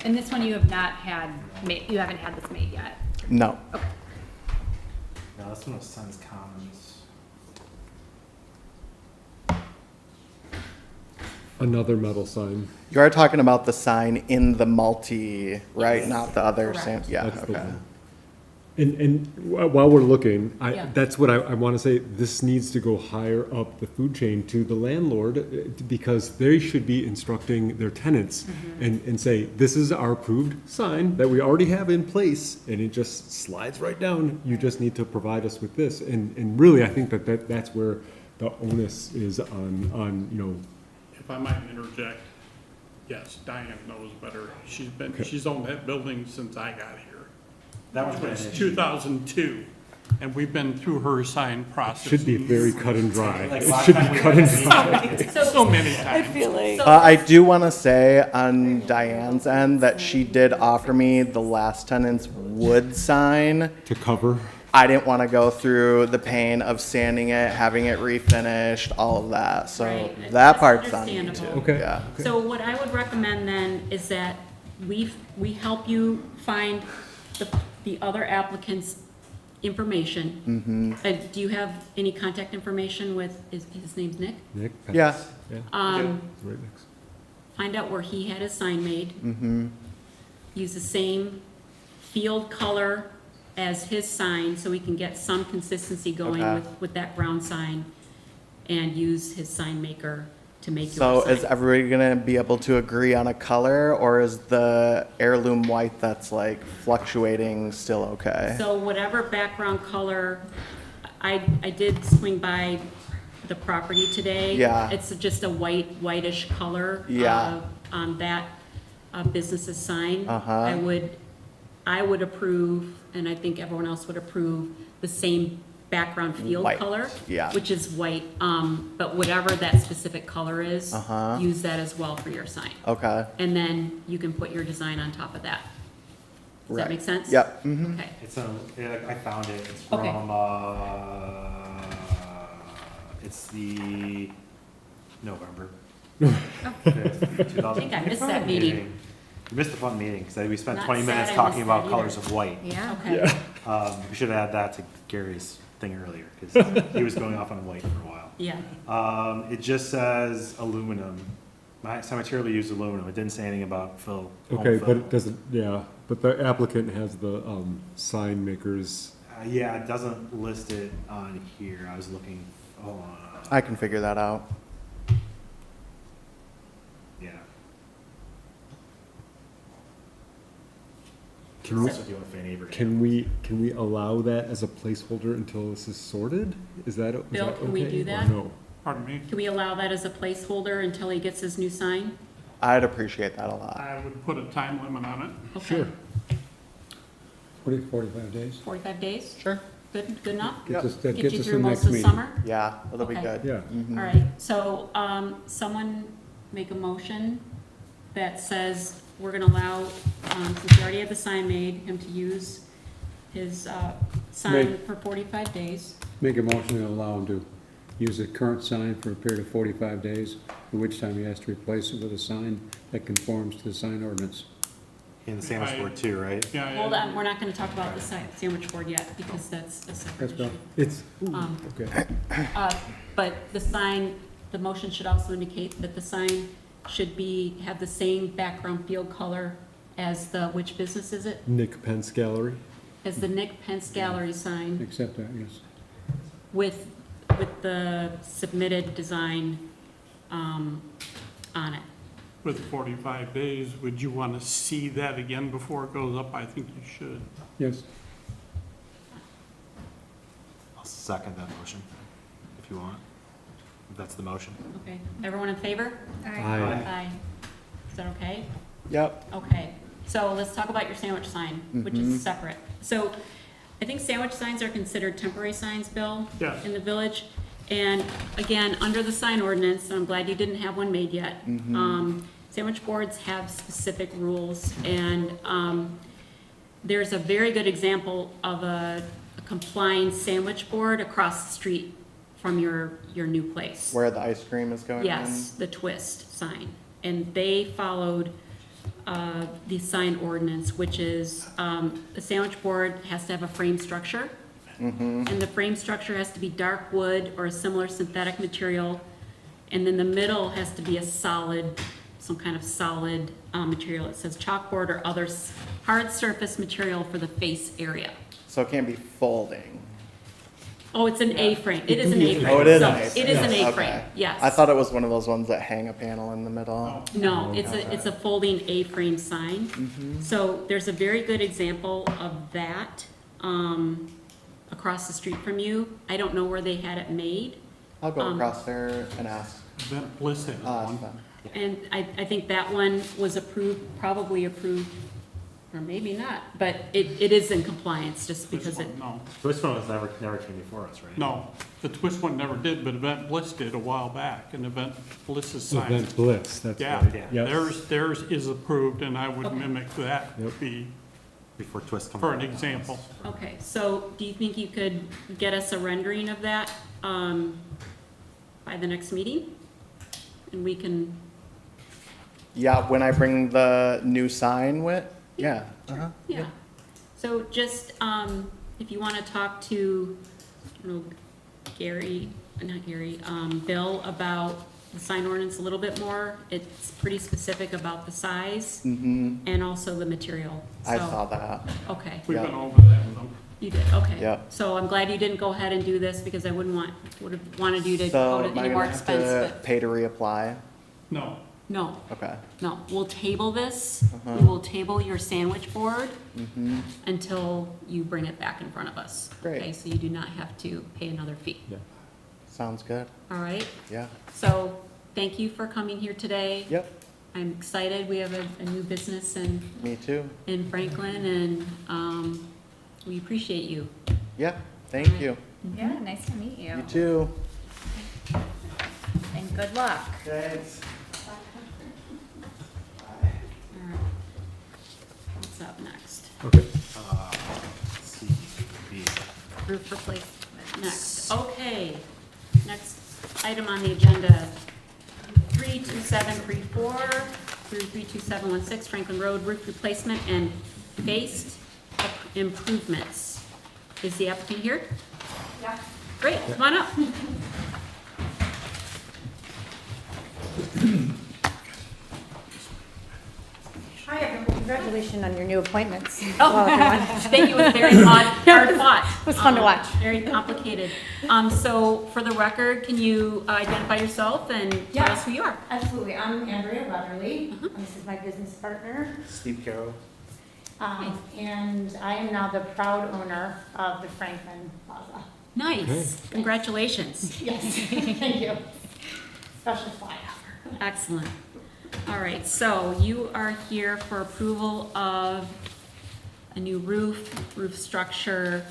And this one you have not had made, you haven't had this made yet. No. No, this one was Sons Commons. Another metal sign. You are talking about the sign in the multi, right? Yes. Not the other Correct. same, yeah, That's the okay. one. And while we're looking, Yeah. that's what I want to say, this needs to go higher up the food chain to the landlord, because they should be instructing their tenants and say, this is our approved sign that we already have in place, and it just slides right down, you just need to provide us with this. And really, I think that's where the onus is on, If I might interject, yes, Diane knows better. She's owned that building since I got here. That one's It been was an issue. 2002, and we've been through her sign process. should be very cut and dry. Like It last should time be we cut had and a dry. meeting, So many I times. feel like. I do want to say on Diane's end that she did offer me the last tenant's wood sign. To cover. I didn't want to go through the pain of sanding it, having it refinished, all of that, so Right. that That's part's on me too. understandable. Okay. Yeah. So what I would recommend then is that we help you find the other applicant's information. Do you have any contact information with, his name's Nick? Nick? Yeah. Yeah, Um, right next. find out where he had his sign made. Use the same field color as his sign, so we can get some consistency going Okay. with that ground sign, and use his sign maker to make So your sign. is everybody gonna be able to agree on a color, or is the heirloom white that's like fluctuating still okay? So whatever background color, I did swing by the property today. Yeah. It's just a whitish color. Yeah. On that business's sign. Uh-huh. I would approve, and I think everyone else would approve, the same background field White, color. yeah. Which is white, but whatever that specific color is. Uh-huh. Use that as well for your sign. Okay, And then you can put your design on top of that. Does that Right. make sense? yep, Okay. I found it. It's Okay. from, it's the November. Oh. I think I missed that meeting. You missed the fun meeting, because we spent Not 20 minutes sad I talking missed about that colors either. of white. Yeah. Okay. We should have added that to Gary's thing earlier, because he was going off on white for a while. Yeah. It just says aluminum. Some material we use aluminum. It didn't say anything about fill. home Okay, but fill. it doesn't, yeah, but the applicant has the, sign makers. Yeah, it doesn't list it on here. I was looking, hold on. I can figure that out. Yeah. Can we, Also deal with Van Averty. can we allow that as a placeholder until this is sorted? Is that okay? Bill, can we do or that? no? Pardon me? Can we allow that as a placeholder until he gets his new sign? I'd appreciate that a lot. I would put a time limit on it. Okay. 45 days. 45 days? Sure. Good enough? That Get gets you us through the most next of the meeting. summer? Yeah, that'll be Okay. good. Yeah. Mhm. All right, so, someone make a motion that says we're gonna allow, since we already have the sign made, him to use his, sign Make- for 45 days. Make a motion to allow him to use the current sign for a period of 45 days, at which time he has to replace it with a sign that conforms to the sign ordinance. In the sandwich board too, right? Yeah, Hold on, we're not gonna talk about the sandwich board yet, because that's a separate That's well, issue. it's, Um, okay. But the sign, the motion should also indicate that the sign should have the same background field color as the, which business is it? Nick Pence Gallery. As the Nick Pence Gallery sign Accept that, yes. with the submitted design, on it. with 45 days, would you want to see that again before it goes up? I think you should. Yes. I'll second that motion, if you want. If that's the motion. Okay, everyone in favor? Aye. Aye. Is that okay? Yep. Okay, so let's talk about your sandwich sign, which is separate. So I think sandwich signs are considered temporary signs, Bill? Yes. In the village. And again, under the sign ordinance, and I'm glad you didn't have one made yet, sandwich boards have specific rules. And there's a very good example of a complying sandwich board across the street from your new place. Where the ice cream is going in? Yes, the twist sign. And they followed the sign ordinance, which is the sandwich board has to have a frame structure. And the frame structure has to be dark wood or a similar synthetic material. And then the middle has to be a solid, some kind of solid material. It says chalkboard or other hard surface material for the face area. So it can't be folding. Oh, it's an A-frame. It is an A-frame. Oh, it is So an A-frame. It is an A-frame, Okay. yes. I thought it was one of those ones that hang a panel in the middle. No, it's a folding A-frame sign. So there's a very good example of that across the street from you. I don't know where they had it made. I'll go across there and ask. Event Bliss has one. them. And I think that one was approved, probably approved, or maybe not, but it is in compliance just This because it, one, no. This one was never came before us, right? No, the Twist one never did, but Event Bliss did a while back, and Event Bliss's sign. Event Blitz, that's Yeah, right. Yes. theirs is approved, and I would Okay. mimic that, Yep. be, Before Twist comes. for an back. example. okay. So do you think you could get us a rendering of that by the next meeting? And we can, Yeah, when I bring the new sign with, yeah. Uh-huh. yeah. So just, if you want to talk to, I don't know, Bill about the sign ordinance a little bit more. It's pretty specific about the size and also the material. I So- saw that. Okay, We've Yeah. been over that with them. you did, okay. Yeah. So I'm glad you didn't go ahead and do this because I would have wanted you to go So to am I any more gonna have expense, to but pay to reapply? No, no, Okay. no. We'll table this. Uh-huh. We will table your sandwich board until you bring it back in front of us. Great. Okay, so you do not have to pay another fee. Sounds good. All right? Yeah. So thank you for coming here today. Yep. I'm excited. We have a new business in Me too. Franklin, and we appreciate you. Yeah. Thank you. Yeah, nice to meet you. You too. And good luck. Thanks. All right. What's up next? Okay. C, B. Roof replacement next. Okay. Next item on the agenda, 32734 through 32716 Franklin Road roof replacement and based improvements. Is the applicant here? Yeah. Great, come on up. Hi, everyone. Congratulations on your new appointments. Oh, Hello, everyone. thank you, it was very hard fought. It was fun to watch. Very complicated. So for the record, can you identify yourself and tell us who you are? Absolutely. I'm Andrea Weatherly. This is my business partner. Steve Carroll. And I am now the proud owner of the Franklin Plaza. Nice, congratulations. Yes, thank you. Special fly. Excellent. All right, so you are here for approval of a new roof structure,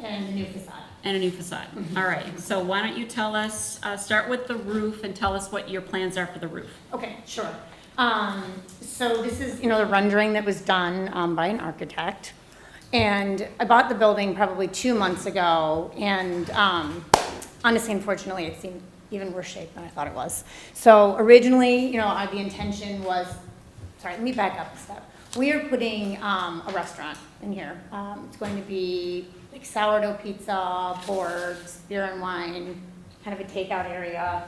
And a new facade. and a new facade. All right, so why don't you tell us, start with the roof and tell us what your plans are for the roof. Okay, sure. So this is, the rendering that was done by an architect. And I bought the building probably 2 months ago, and honestly, unfortunately, it seemed even worse shape than I thought it was. So originally, the intention was, sorry, let me back up a step. We are putting a restaurant in here. It's going to be like sourdough pizza, boards, beer and wine, kind of a takeout area.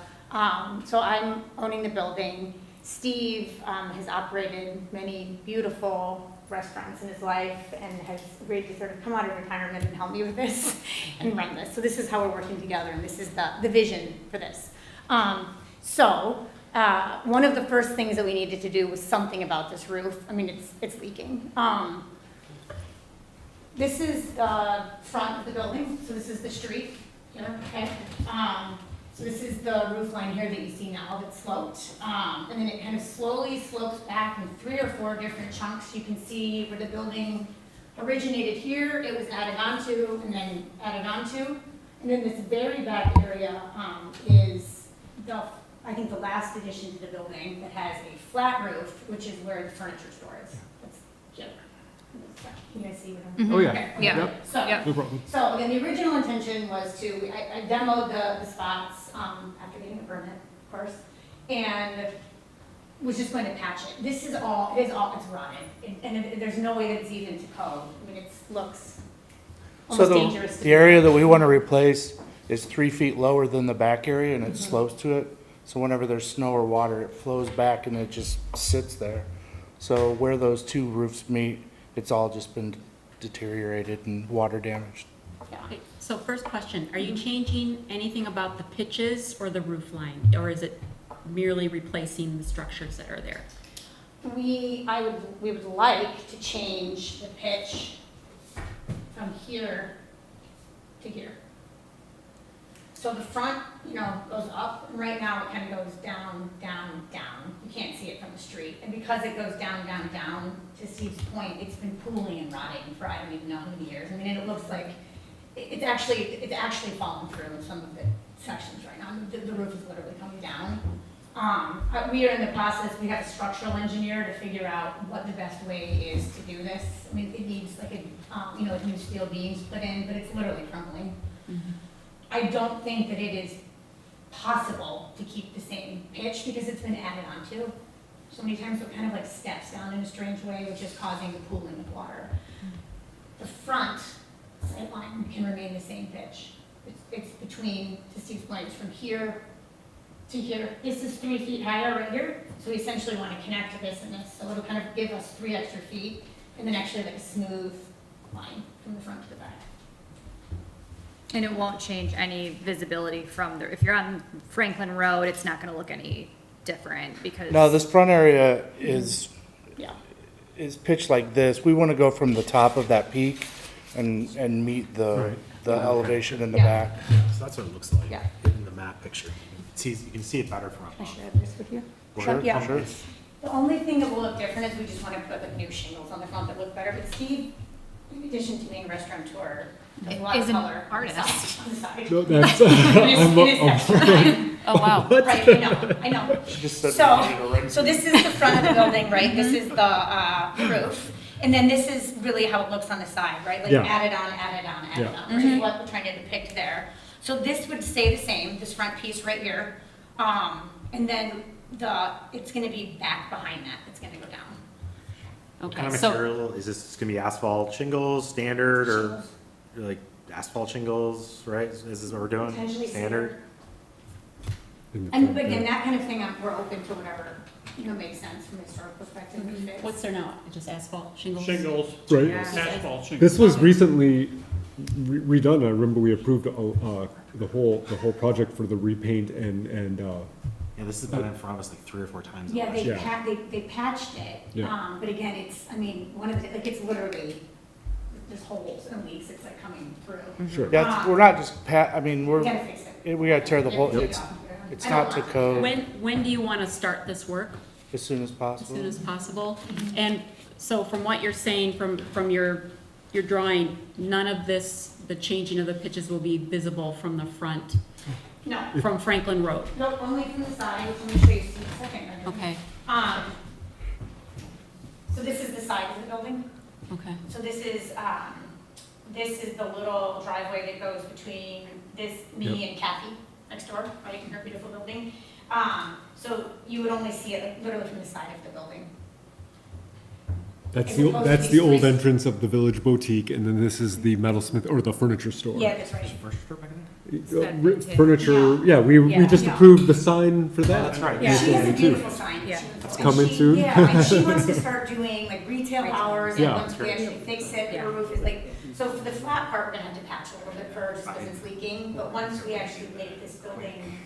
So I'm owning the building. Steve has operated many beautiful restaurants in his life and has agreed to sort of come out of retirement and help me with this and run this. So this is how we're working together, and this is the vision for this. One of the first things that we needed to do was something about this roof. I mean, it's leaking. This is the front of the building, so this is the street here, okay? So this is the roof line here that you see now that's sloped. And then it kind of slowly slopes back in 3 or 4 different chunks. You can see where the building originated here, it was added onto, and then added onto. And then this very back area is I think the last addition to the building that has a flat roof, which is where the furniture store is. That's Jim. You guys see what I'm? Oh, yeah. Okay. Yeah. Yep, So, no problem. so again, the original intention was I demoed the spots, after getting a permit, of course, and was just going to patch it. This is all, it's rotted, and there's no way that it's even to code. I mean, it looks So almost the, dangerous. the area that we want to replace is 3 feet lower than the back area and it slopes to it. So whenever there's snow or water, it flows back and it just sits there. So where those 2 roofs meet, it's all just been deteriorated and water damaged. Okay, so first question, are you changing anything about the pitches or the roof line? Or is it merely replacing the structures that are there? We would like to change the pitch from here to here. So the front, goes up, and right now it kind of goes down, down, down. You can't see it from the street. And because it goes down, down, down, to Steve's point, it's been pooling and rotting for I don't even know how many years. I mean, and it looks like it's actually fallen through in some of the sections right now. The roof is literally coming down. We are in the process, we have a structural engineer to figure out what the best way is to do this. I mean, it needs like new steel beams put in, but it's literally crumbling. I don't think that it is possible to keep the same pitch because it's been added onto. So many times it kind of like steps down in a strange way, which is causing the pooling of water. The front sight line can remain the same pitch. It's between, to Steve's point, it's from here to here. This is 3 feet higher right here, so we essentially want to connect to this and this. So it'll kind of give us 3 extra feet, and then actually like a smooth line from the front to the back. And it won't change any visibility from if you're on Franklin Road, it's not gonna look any different because. No, this front area is Yeah. pitched like this. We want to go from the top of that peak and meet the elevation in the Yeah. back. So that's what it looks like Yeah. in the map picture. You can see it better from up. I should have this with you. Sure, Yeah. sure. The only thing that will look different is we just want to put like new shingles on the front that look better. But Steve, in addition to being a restaurateur, does a lot of Is an color on the artist. side- on the side. No, that's, In his section. Oh, wow. Right, I know. She just said we needed a ring. So this is the front of the building, right? This is the roof. And then this is really how it looks on the side, right? Like Yeah. added on, added on, added Yeah. on, which is what we're trying to depict there. So this would stay the same, this front piece right here. And then it's gonna be back behind that, it's gonna go down. What Okay, kind of so, material, is this gonna be asphalt shingles, standard, or like asphalt shingles, right? Is this what we're doing? Potentially Standard? And again, that kind of thing, we're open to whatever, makes sense from a historical perspective. and fits. what's there now? Just asphalt shingles? Shingles, right. asphalt shingles. This was recently redone. I remember we approved the whole project for the repaint and Yeah, this has been in front of us like 3 or 4 times. Yeah, already. they patched it, Yeah. but again, it's it's literally, there's holes and leaks, it's like coming through. sure. Yeah, we're not just We gotta fix it. we gotta tear the whole, Yeah. it's not to code. When do you want to start this work? As soon as as possible. soon as possible. And so from what you're saying, from your drawing, none of this, the changing of the pitches will be visible from the front, No, from Franklin Road? no, only from the side, which let me show you in a second. Megan. Okay, So this is the side of the building. okay. So this is the little driveway that goes between me and Kathy next door, right, in her beautiful building. So you would only see it like literally from the side of the building. That's As the, opposed to that's these the old three- entrance of the Village Boutique, and then this is the metalsmith, or the furniture store. Yeah, that's right. Furniture, yeah, we Yeah. just Yeah. approved the sign for that. That's right. Yeah, she has a too. beautiful sign. Yeah. It's coming soon. Yeah, and she wants to start doing like retail hours, and Yeah. once we actually fix it, Yeah. her roof is like, so for the flat part, we're gonna have to patch a little bit first, because it's leaking, but once we actually make this building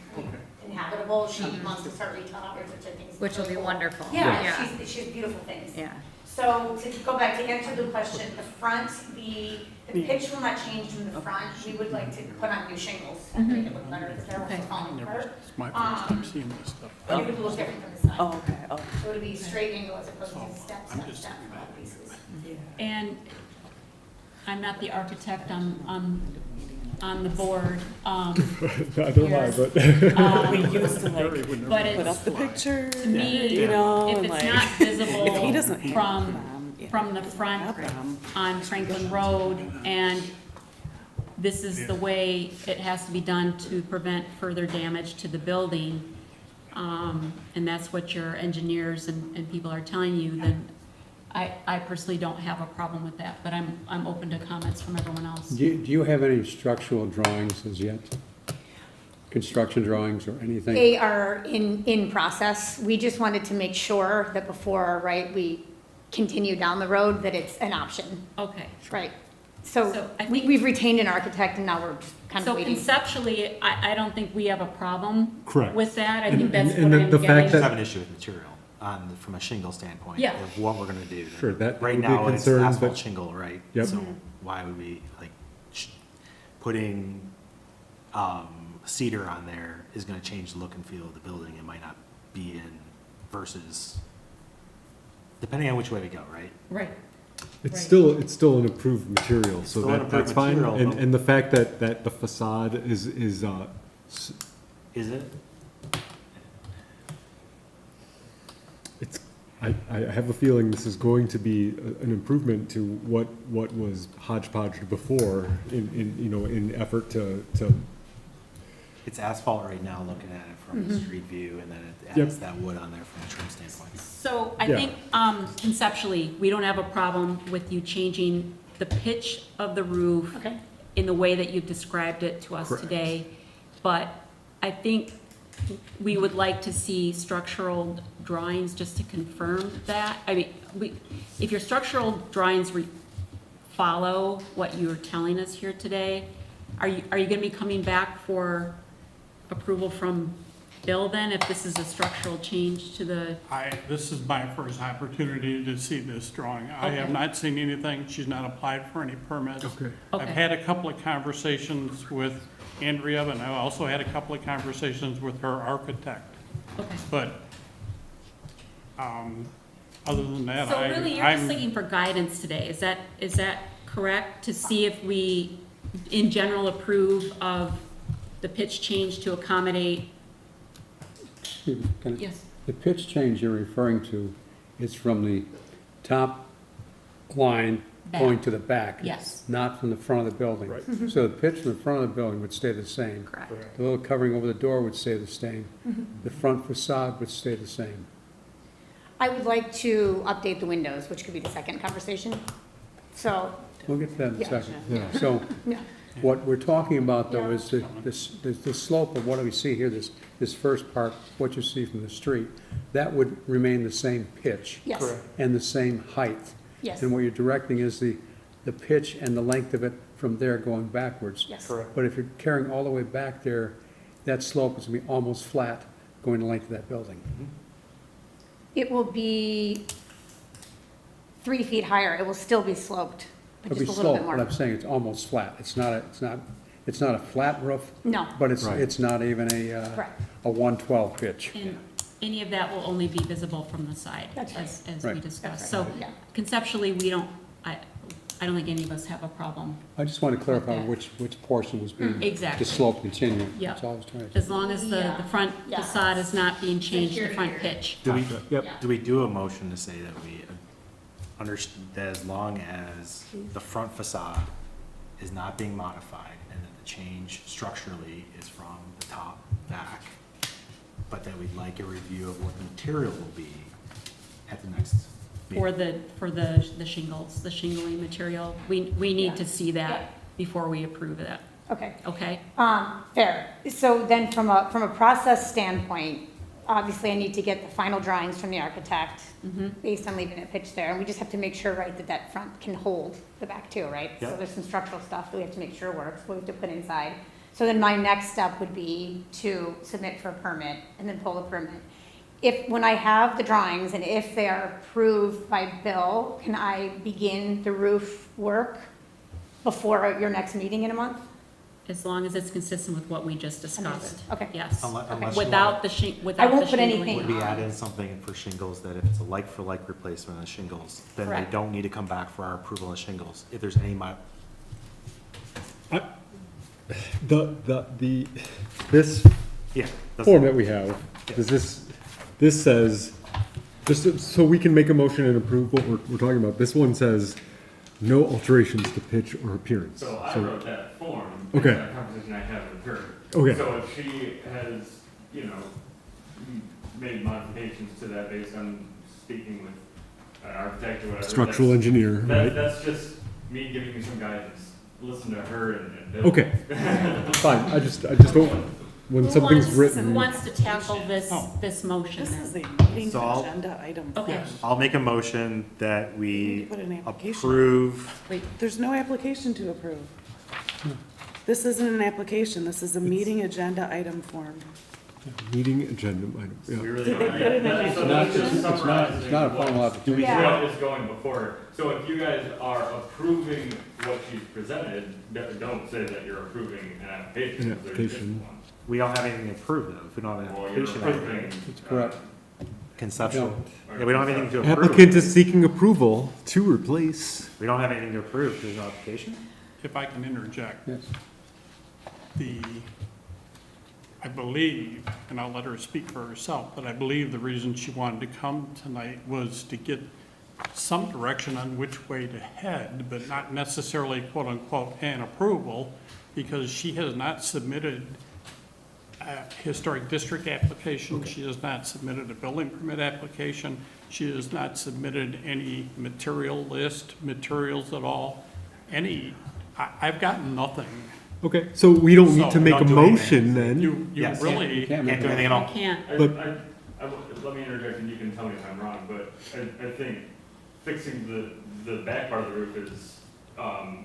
inhabitable, she wants to start retail hours, which I think is. Which will be really cool. wonderful. Yeah, she has beautiful things. Yeah. So to go back to answer the question, the front, the pitch will not change from the front. We would like to put on new shingles and make it look better, because they're also Okay. falling apart. It's my first time seeing this stuff. But it would look different from the side. Oh, okay, oh. So it would be straight angle as opposed to step, I'm step, just step, doing flat pieces. And I'm not the architect on the board, I don't lie, but. We used to like but put up it's, the picture, me, you know, if and it's like. not If he visible doesn't have from, them, yeah. from the front on Franklin Road, and this is the way it has to be done to prevent further damage to the building, and that's what your engineers and people are telling you, then I personally don't have a problem with that, but I'm open to comments from everyone else. Do you have any structural drawings as yet? Construction drawings or anything? They are in process. We just wanted to make sure that before, right, we continue down the road, that it's an option, Okay. right? So So I think- we've retained an architect, and now we're just kind of So waiting. conceptually, I don't think we have a problem Correct. with that. I And- think that's and what the I'm fact I getting. just have an issue with material from a shingle standpoint. Yeah. Of what we're gonna do. Sure, that Right would be a now, it's concern, asphalt but- shingle, right? Yep. So why would we, like, putting, cedar on there is gonna change the look and feel of the building. It might not be in versus, depending on which way we go, right? Right. It's still an approved material, so still an that's approved fine. material, but- And the fact that the facade is, Is it? it's, I have a feeling this is going to be an improvement to what was hodgepodge before in effort to, It's asphalt right now, looking at it from the street view, and then it Yep. adds that wood on there from a trim standpoint. So I Yeah. think conceptually, we don't have a problem with you changing the pitch of the roof Okay. in the way that you've described it to us Correct. today. But I think we would like to see structural drawings just to confirm that. I mean, if your structural drawings follow what you were telling us here today, are you gonna be coming back for approval from Bill then, if this is a structural change to the, This is my first opportunity to see this drawing. I have Okay. not seen anything. She's not applied for any permits. Okay. I've Okay. had a couple of conversations with Andrea, and I also had a couple of conversations with her architect. okay. But, other than that, So really, you're just I'm, looking for guidance today, is that correct? To see if we, in general, approve of the pitch change to accommodate? Yes. The pitch change you're referring to is from the top line going Back. to the back. Yes. Not from the front of the building. Right. So the pitch from the front of the building would stay the same. Correct. The little covering over the door would stay the same. The front facade would stay the same. I would like to update the windows, which could be the second conversation. So, We'll get to that in a Yeah. second. Yeah. So yeah, what we're talking about though Yeah. is the slope of what do we see here, this first part, what you see from the street, that would remain the same pitch. yes, Correct. And the same height. yes, And what you're directing is the pitch and the length of it from there going backwards. yes. Correct. But if you're carrying all the way back there, that slope is gonna be almost flat going the length of that building. It will be 3 feet higher. It will still be sloped, but It'll be just a little bit sloped, but more. I'm saying it's almost flat. It's not a flat roof, No, but it's Right. not even a Correct. a 112 pitch. And any of that will only be visible from the side, That's right. as we Right. discussed. That's So right. Yeah. conceptually, I don't think any of us have a problem. I just want to clarify Okay. which portion was being, Exactly. the slope continuing. Yeah. That's all I was trying to. As long as the Yeah. front Yeah. facade is not being changed, here the to front here. pitch. Do we, Yep. do we do a motion to say that we that as long as the front facade is not being modified and that the change structurally is from the top back, but that we'd like a review of what the material will be at the next For meeting? the shingles, the shingling material, we need to see Yeah. that before we approve that, Okay. okay? Fair. So then from a process standpoint, obviously I need to get the final drawings from the architect based on leaving it pitched there. And we just have to make sure, right, that that front can hold the back too, right? So Yep. there's some structural stuff that we have to make sure works, we have to put inside. So then my next step would be to submit for a permit and then pull the permit. When I have the drawings and if they are approved by Bill, can I begin the roof work before your next meeting in a month? As long as it's consistent with what we just discussed. Understood. Okay. Yes. Unless you Without the without I won't the put shingling. anything Would we add in something for shingles, that if it's a like-for-like replacement of shingles, then they Correct. don't need to come back for our approval of shingles? If there's any This yeah. that's- form that we have, this says, just so we can make a motion and approve what we're talking about, this one says, no alterations to pitch or appearance. So I wrote that form. Okay. Based on a conversation I had with her. Okay. So if she has, made modifications to that based on speaking with an architect or whatever. Structural that's- engineer, right? That's just me giving you some guidance. Listen to her and Bill. Okay, fine, I just don't, when something's Who written. wants to tackle this Oh. motion? This is then? a meeting So I'll- agenda item. Okay. I'll make a motion that we Put an application. approve. Wait, There's no application to approve. This isn't an application, this is a meeting agenda item form. Meeting agenda item, We yeah. really Did they don't. put it in That's the- so that's just summarizing it's not a final what- application. Yeah. What is going before her. So if you guys are approving what she's presented, don't say that you're approving an application. An because there's just application. one. We don't have anything to approve though, if we don't have an Well, you're application. approving. That's correct. Conceptual. No. Yeah, we don't have anything to approve. Applicant is seeking approval to replace. We don't have anything to approve, there's no application? If I can interject, Yes. I believe, and I'll let her speak for herself, but I believe the reason she wanted to come tonight was to get some direction on which way to head, but not necessarily quote-unquote an approval, because she has not submitted a historic district application, she has not submitted a building permit application, she has not submitted any material list, materials at all, I've gotten nothing. Okay, so we don't need So, to make a don't do anything. motion then. You Yes. really. Can't Can't do anything at all. Can't. But- Let me interject and you can tell me if I'm wrong, but I think fixing the back part of the roof is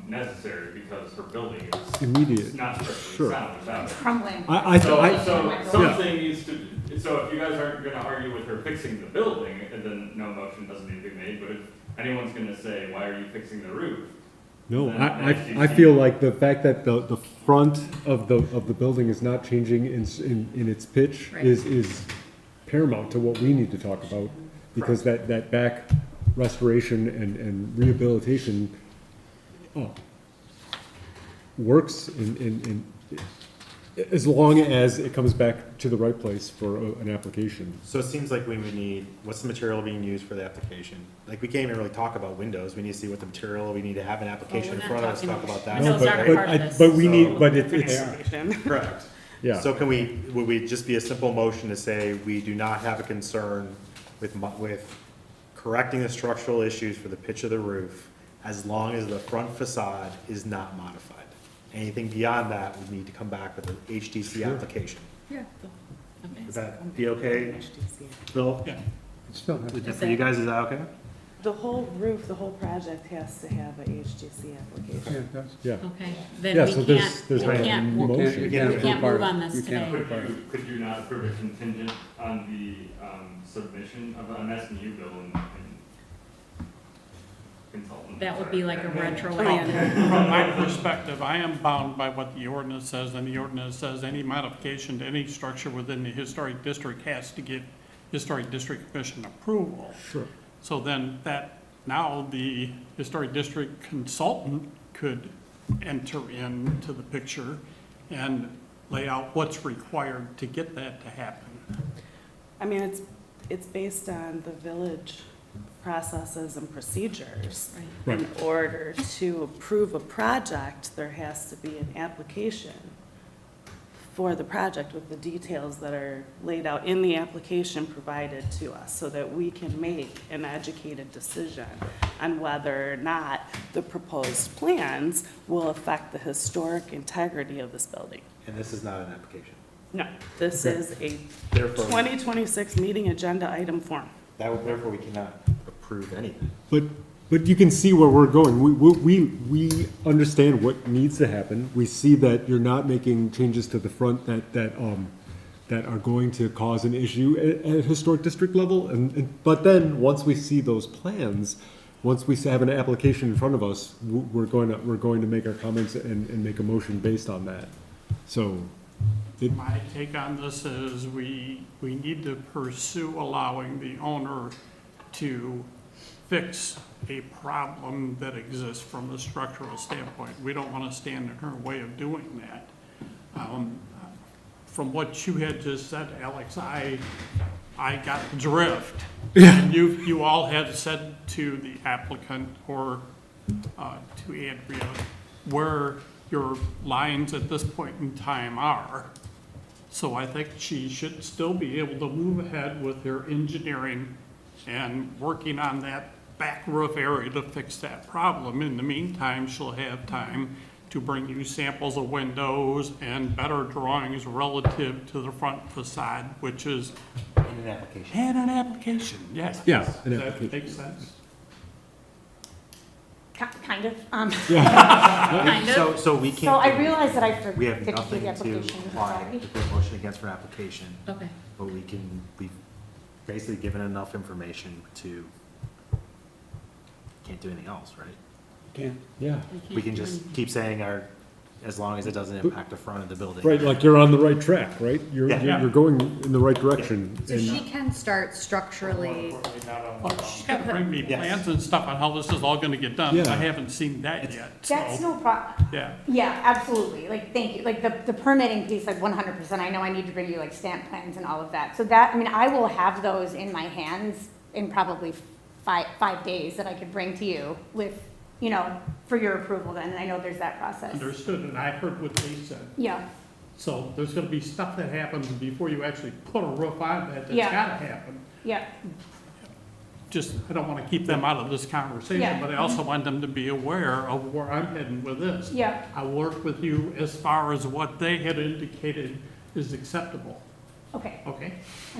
necessary because her building is Immediate, not sure. structurally sound without it. Crumbling. So Yeah. something needs to, so if you guys aren't gonna argue with her fixing the building, then no motion doesn't need to be made, but if anyone's gonna say, why are you fixing the roof? No, then I feel like the fact that the front of the building is not changing in its pitch Right. is paramount to what we need to talk about. Because that back restoration and rehabilitation, works as long as it comes back to the right place for an application. So it seems like we would need, what's the material being used for the application? Like, we can't even really talk about windows, we need to see what the material, we need to have an application in not front of us, to talking- talk about that. No, but- aren't but part of I- this. But we need, So- but it's, Application. Correct. yeah. So would we just be a simple motion to say, we do not have a concern with correcting the structural issues for the pitch of the roof, as long as the front facade is not modified? Anything beyond that would need to come back with an HDC application. Okay. Would that be okay, Bill? Yeah. It still has- For you guys, is that okay? The whole roof, the whole project has to have a HGC Yeah, application. it does. Yeah. Okay, Yeah, then so we there's can't, no You motion. can't require- move on this you can't today. require- Could you not approve it contingent on the submission of, I'm asking you, Bill, and consultant. That would be like a retro. From my perspective, I am bound by what the ordinance says, and the ordinance says any modification to any structure within the historic district has to get Historic District Commission approval. Sure. So then now the Historic District consultant could enter into the picture and lay out what's required to get that to happen. I mean, it's based on the village processes and procedures. Right. In order to approve a project, there has to be an application for the project with the details that are laid out in the application provided to us so that we can make an educated decision on whether or not the proposed plans will affect the historic integrity of this building. And this is not an application. No, this is a Therefore, 2026 meeting agenda item form. therefore we cannot approve anything. But you can see where we're going. We understand what needs to happen. We see that you're not making changes to the front that are going to cause an issue at historic district level. But then, once we see those plans, once we have an application in front of us, we're going to make our comments and make a motion based on that. So, My take on this is we need to pursue allowing the owner to fix a problem that exists from a structural standpoint. We don't want to stand in her way of doing that. From what you had just said, Alex, I got the drift. And you all had said to the applicant or to Andrea where your lines at this point in time are. So I think she should still be able to move ahead with her engineering and working on that back roof area to fix that problem. In the meantime, she'll have time to bring you samples of windows and better drawings relative to the front facade, which is. In an application. And an application, yes. Yeah, Does an that application. make sense? Kind of. Kind of. So we can't. So I realize that I have to We have pick through nothing the to application. apply, Sorry. to put a motion against for an application, Okay. but we've basically given enough information to, can't do anything else, right? Can't. yeah. We can just keep saying as long as it doesn't impact the front of the building. Right, like you're on the right track, right? Yeah. You're going in the right direction. So and- she can start structurally, Well, she's got to bring me plans and stuff on how this is all gonna get done. Yeah. I haven't seen that yet, so, That's no problem. yeah. Yeah, absolutely. Like, thank you. Like, the permitting piece, like, 100%. I know I need to bring you, like, stamp plans and all of that. So that, I mean, I will have those in my hands in probably five days that I could bring to you with, you know, for your approval then. And I know there's that process. Understood, and I heard what they said. Yeah, So there's gonna be stuff that happens before you actually put a roof on that's Yeah. gotta happen. yeah, Just, I don't wanna keep them out of this conversation, Yeah. but I also want them to be aware of where I'm heading with this. yeah. I worked with you as far as what they had indicated is acceptable, Okay, okay?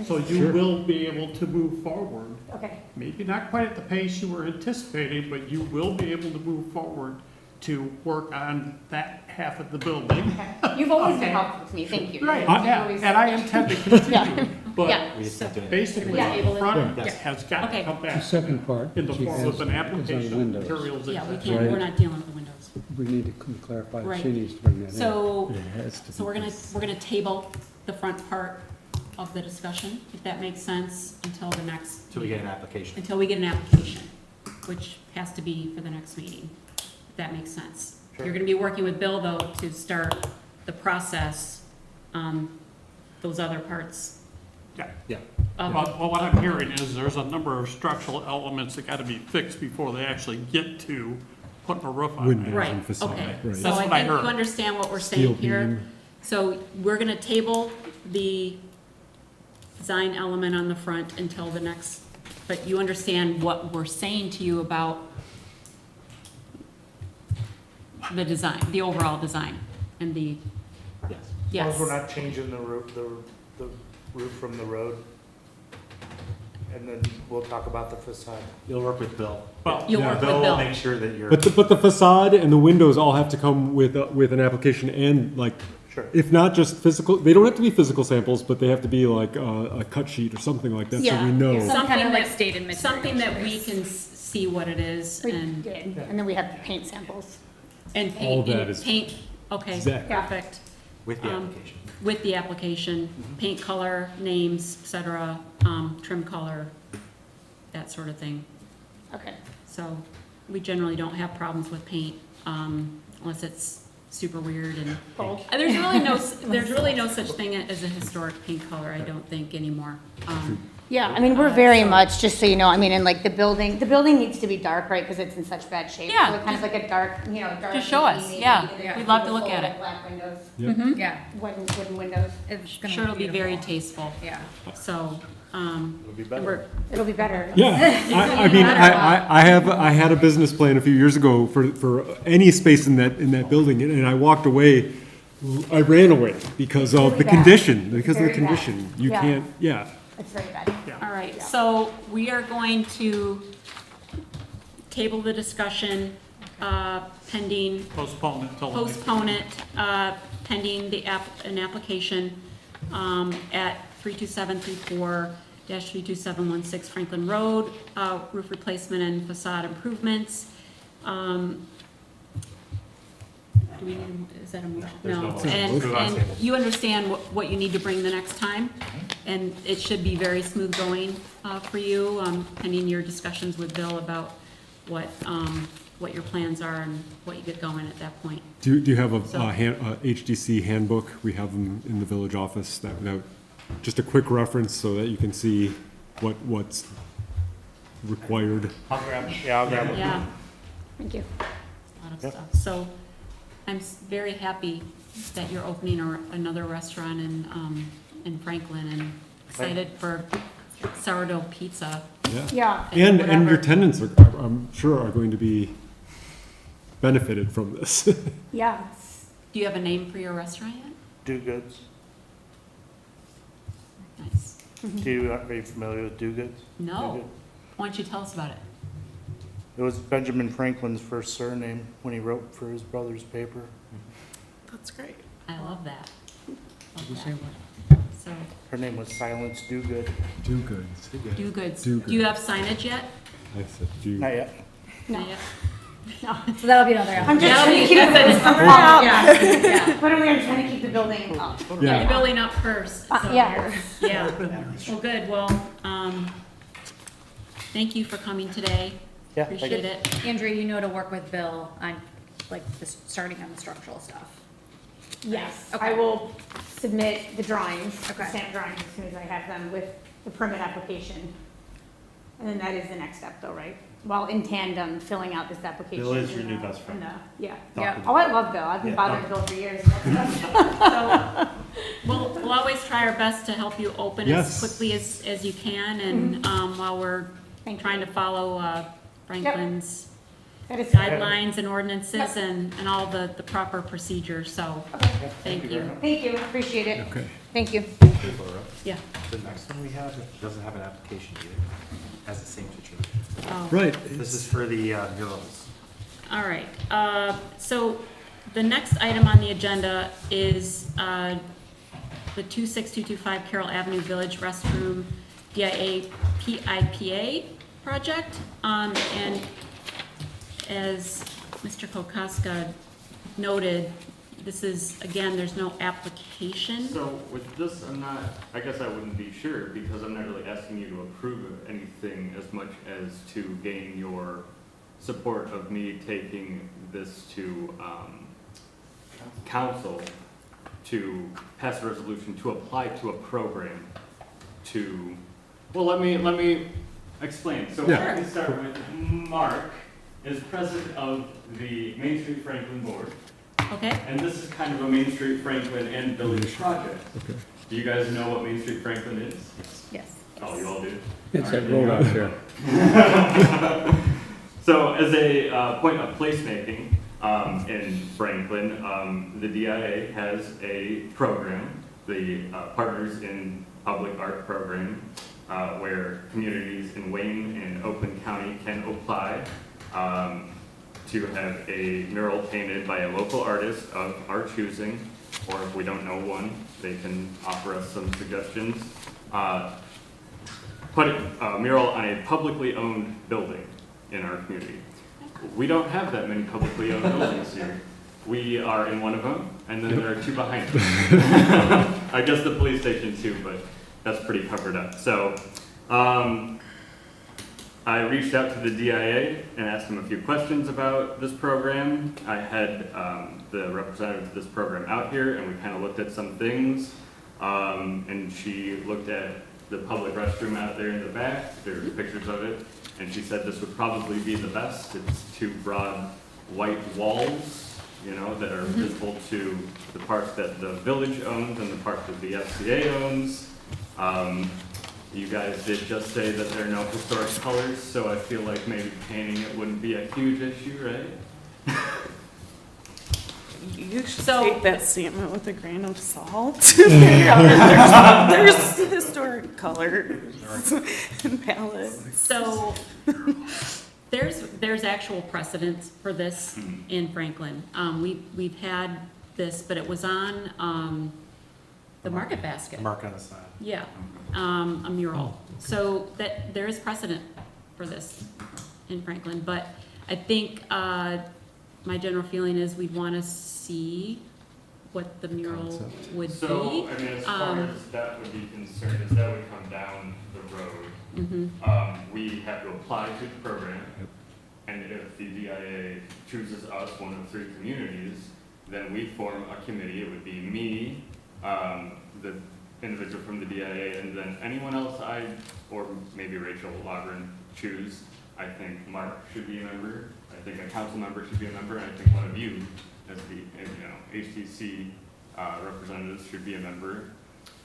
So you will be able to move forward, okay. maybe not quite at the pace you were anticipating, but you will be able to move forward to work on that half of the building. Okay. You've always been Okay. helpful to me. Thank you. Right, You've yeah, always- and I intend to continue, but Yeah. We just can't do anything. basically, Yeah. the front Yeah. has got to Okay. come The back second part. in the she form has of an is on application, windows. materials, Yeah, we etc. can't, we're not dealing with the windows. We need to clarify, Right. she needs to bring that in. So, It has to so be. we're gonna table the front part of the discussion, if that makes sense, until the next. Till we get an meeting. application. Until we get an application, which has to be for the next meeting, if that makes sense. You're gonna be working with Bill, though, to start the process on those other parts Yeah. Yeah. of. Well, what I'm hearing is there's a number of structural elements that got to be fixed before they actually get to putting a roof on Windows. it. Right, and facade, okay. right. So That's I what I think you heard. understand what we're Steel saying here. beam. So we're gonna table the design element on the front until the next, but you understand what we're saying to you about the design, the overall design, and the, Yes. As long as yes. we're not changing the roof from the road. And then we'll talk about the facade. You'll work with Bill. Well, You'll work with Bill. will make sure that you're. But the facade and the windows all have to come with an application and like, Sure. if not just physical, they don't have to be physical samples, but they have to be like a cut sheet or something like that, so Yeah. we know. some kind Something of like that- stated material. Something that we can see what it is We and, did. And then we have the paint samples. and All paint, that and is- paint, okay, Exactly. perfect. With the Um, application. with the application, paint color, names, et cetera, trim color, that sort of thing. Okay. So we generally don't have problems with paint, unless it's super weird and. Bold. There's really no such thing as a historic paint color, I don't think anymore. Yeah, I mean, we're very much, just so you know, I mean, and like the building needs to be dark, right, because it's in such bad shape. Yeah. So kind of like a dark, dark. Just show us, maybe, yeah. maybe We'd love to the look at full it. Black windows, Yeah, wooden windows. it's gonna Sure it'll be very beautiful. tasteful, Yeah. so, It'll be and better. we're, It'll be better. Yeah, I mean, I had a business plan a few years ago for any space in that building, and I walked away, I ran away because of the Really bad. condition, because of the Very bad. condition. You Yeah. can't, yeah. It's very bad. all right, so we are going to table the discussion, pending Postpone it till the next. postpone it, pending an application, at 32734-32716 Franklin Road, roof replacement and facade improvements. Do we need, is that a motion? there's no motion. And, Move on and table. you understand what you need to bring the next time? And it should be very smooth going, for you, pending your discussions with Bill about what your plans are and what you get going at that point. Do you have a So- HDC handbook? We have them in the village office, just a quick reference so that you can see what's required. I'll grab it. Yeah, I'll grab it. Yeah, Thank you. a lot of Yep. stuff. So I'm very happy that you're opening another restaurant in Franklin and excited for sourdough pizza. Yeah. Yeah. And whatever. your tenants I'm sure are going to be benefited from this. Yeah. Do you have a name for your restaurant yet? Do Goods. Nice. Are you familiar with Do Goods? No. Why don't you tell us about it? It was Benjamin Franklin's first surname when he wrote for his brother's paper. That's great. I love that. Love that. So, Her name was Silence Do Good. Do goods. do goods. Do Do you have signage yet? I said do. Not yet. No. Not yet? So that'll be another. I'm just That'll trying be- to keep the building up. Yeah. But I'm trying to keep the building up. You're Yeah. building up first. so Yeah. Yeah. Well, good. Well, thank you for coming today. Yeah, thank Appreciate you. it. Andrea, you know to work with Bill on, like, starting on the structural stuff. Yes, Okay. I will submit the drawings, the Okay. stamp drawings, as soon as I have them with the permit application. And then that is the next step though, right? While in tandem, filling out this application. Bill is your and, new best friend. and, Yeah. Yeah. Talk to Oh, I love Bill. I've been Yeah, bothering talk- Bill for years. So, we'll always try our best to help you open as Yes. quickly as you can, and, while we're Thank you. trying to follow, Franklin's That is. guidelines and ordinances and all the proper procedures, so, thank you. Thank you, appreciate it. Okay. Thank you. Yeah. The next one we have doesn't have an application either, has the same situation. Oh. Right. This is for the murals. All right, so the next item on the agenda is the 26225 Carroll Avenue Village Restroom DIA PIPA project. And as Mr. Kokoska noted, this is, again, there's no application. So with this, I guess I wouldn't be sure, because I'm not really asking you to approve of anything as much as to gain your support of me taking this to, council to pass a resolution to apply to a program to, well, let me explain. So Yeah. why don't we start with Mark is president of the Main Street Franklin Board. Okay, And this is kind of a Main Street Franklin and Village project. Okay. Do you guys know what Main Street Franklin is? Yes. Oh, you all do? It's All that right, road there out you go. there. So as a point of placemaking in Franklin, the DIA has a program, the Partners in Public Art program, where communities in Wayne and Oakland County can apply to have a mural painted by a local artist of our choosing, or if we don't know one, they can offer us some suggestions. Put a mural on a publicly owned building in our community. We don't have that many publicly owned buildings here. We are in one of them, and then there are two behind us. I guess the police station too, but that's pretty covered up. So, I reached out to the DIA and asked them a few questions about this program. I had the representative of this program out here, and we kind of looked at some things. And she looked at the public restroom out there in the back. There were pictures of it, and she said this would probably be the best. It's two broad white walls, you know, that are visible to the parts that the village owns and the parts that the FCA owns. You guys did just say that there are no historic colors, so I feel like maybe painting it wouldn't be a huge issue, right? You should So- take that statement with a grain of salt. There's historic colors and palettes. So, there's actual precedence for this in Franklin. We've had this, but it was on, the Market Basket. Mark on the side. Yeah, a mural. So that, there is precedent for this in Franklin, but I think, my general feeling is we'd want to see what the mural Concept. would be. So, I mean, as far as that would be concerned, is that would come down the road. We have to apply to the program, and if the DIA chooses us, one of 3 communities, then we form a committee. It would be me, the individual from the DIA, and then anyone else or maybe Rachel Logren choose. I think Mark should be a member. I think a council member should be a member, and I think one of you, as the HTC representatives, should be a member.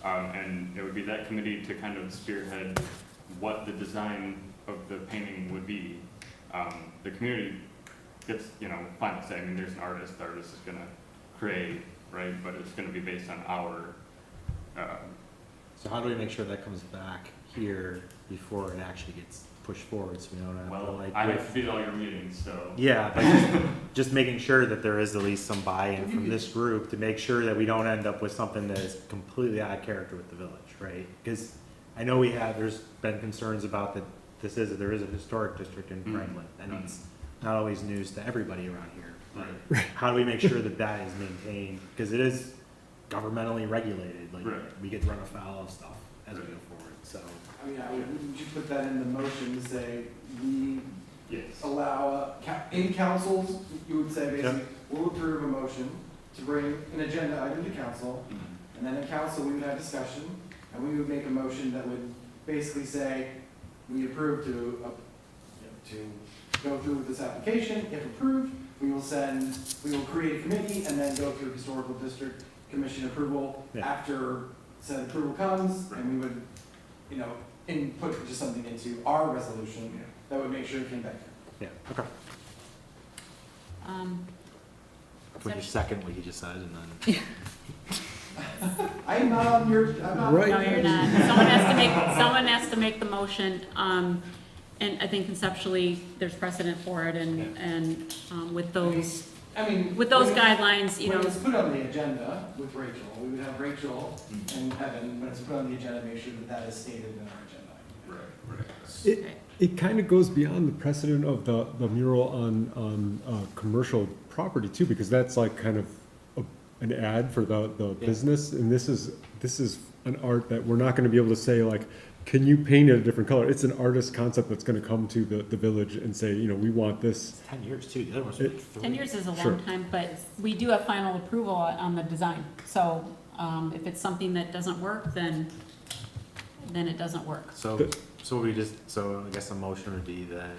And it would be that committee to kind of spearhead what the design of the painting would be. The community gets, final say. I mean, there's an artist. The artist is going to create, right? But it's going to be based on our. So how do we make sure that comes back here before it actually gets pushed forward, so we don't have to Well, like. I have to be at all your meetings, so. Yeah, but just making sure that there is at least some buy-in from this group to make sure that we don't end up with something that is completely out of character with the village, right? Because I know there's been concerns about that there is a historic district in Franklin, and it's not always news to everybody around here. But how do we make sure that that is maintained? Because it is governmentally regulated, like, we get run afoul of stuff as we go forward, so. I mean, would you put that in the motion to say, we Yes. allow, in councils, you would say basically, we'll approve a motion to bring an agenda item to council, and then in council, we would have discussion, and we would make a motion that would basically say, we approve to go through with this application. If approved, we will create a committee and then go through historical district commission approval. After said approval comes, and we would, input just something into our resolution that would make sure it came back here. Yeah, okay. When you second what you just said, and then. I'm not on your, I'm not. Right. No, you're not. Someone has to make the motion, and I think conceptually, there's precedent for it, and with those guidelines, When it's put on the agenda with Rachel, we would have Rachel and Evan, when it's put on the agenda, make sure that that is stated in our agenda. It kind of goes beyond the precedent of the mural on commercial property too, because that's like kind of an ad for the business, and this is an art that we're not going to be able to say like, can you paint it a different color? It's an artist concept that's going to come to the village and say, we want this. 10 years too, the other one's like 3. 10 years is a Sure. long time, but we do have final approval on the design. So if it's something that doesn't work, then it doesn't work. So I guess a motion would be that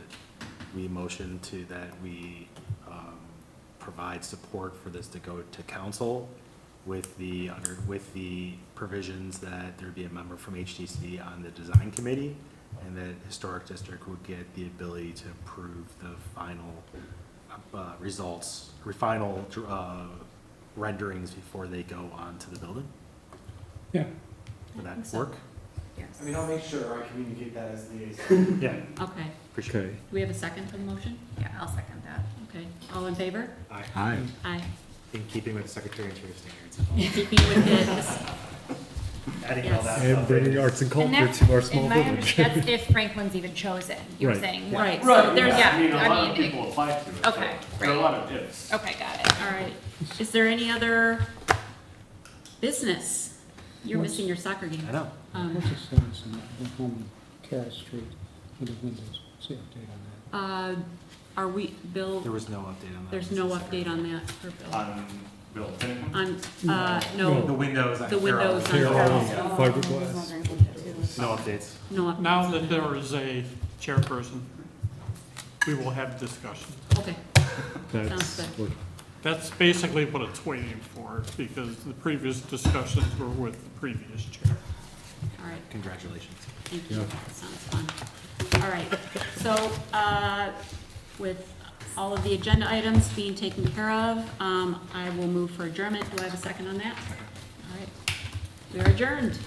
we motion that we provide support for this to go to council with the provisions that there'd be a member from HTC on the design committee, and that historic district would get the ability to approve the final results, final renderings before they go on to the building. Yeah. Would I think that so. work? Yes. I mean, I'll make sure I communicate that as liaison. Yeah. Okay. Appreciate Okay. it. Do we have a second for the motion? Yeah, I'll second that. Okay. All in favor? Aye. Hi. Aye. In keeping with the Secretary of Interior standards. Keeping with this. adding all that Yes. stuff. And bringing arts and And culture that's, to our small and my village. that's if Franklin's even chosen, you were Right. saying. Right, Right. so there's, Yeah, I mean, a I lot of mean, people apply to it. so Okay, There are a right. lot of ifs. Okay, got it. all right. Is there any other business? You're What's- missing your soccer game. I know. What's the status on that home on Terrace Street with the windows? What's the update on that? Are we, Bill, There was no update on that. there's no update on that for Bill? On Bill Finnegan. On, The no, windows. on the windows on Carroll. Carroll. Fiberglass. No updates. No updates. Now that there is a chairperson, we will have discussion. Okay, That's Sounds what- That's basically what it's waiting for, because the previous discussions were with the previous chair. all right. Congratulations. Thank you, that sounds fun. All right, so, with all of the agenda items being taken care of, I will move for adjournment. Do I have a second on that? All right, we are adjourned.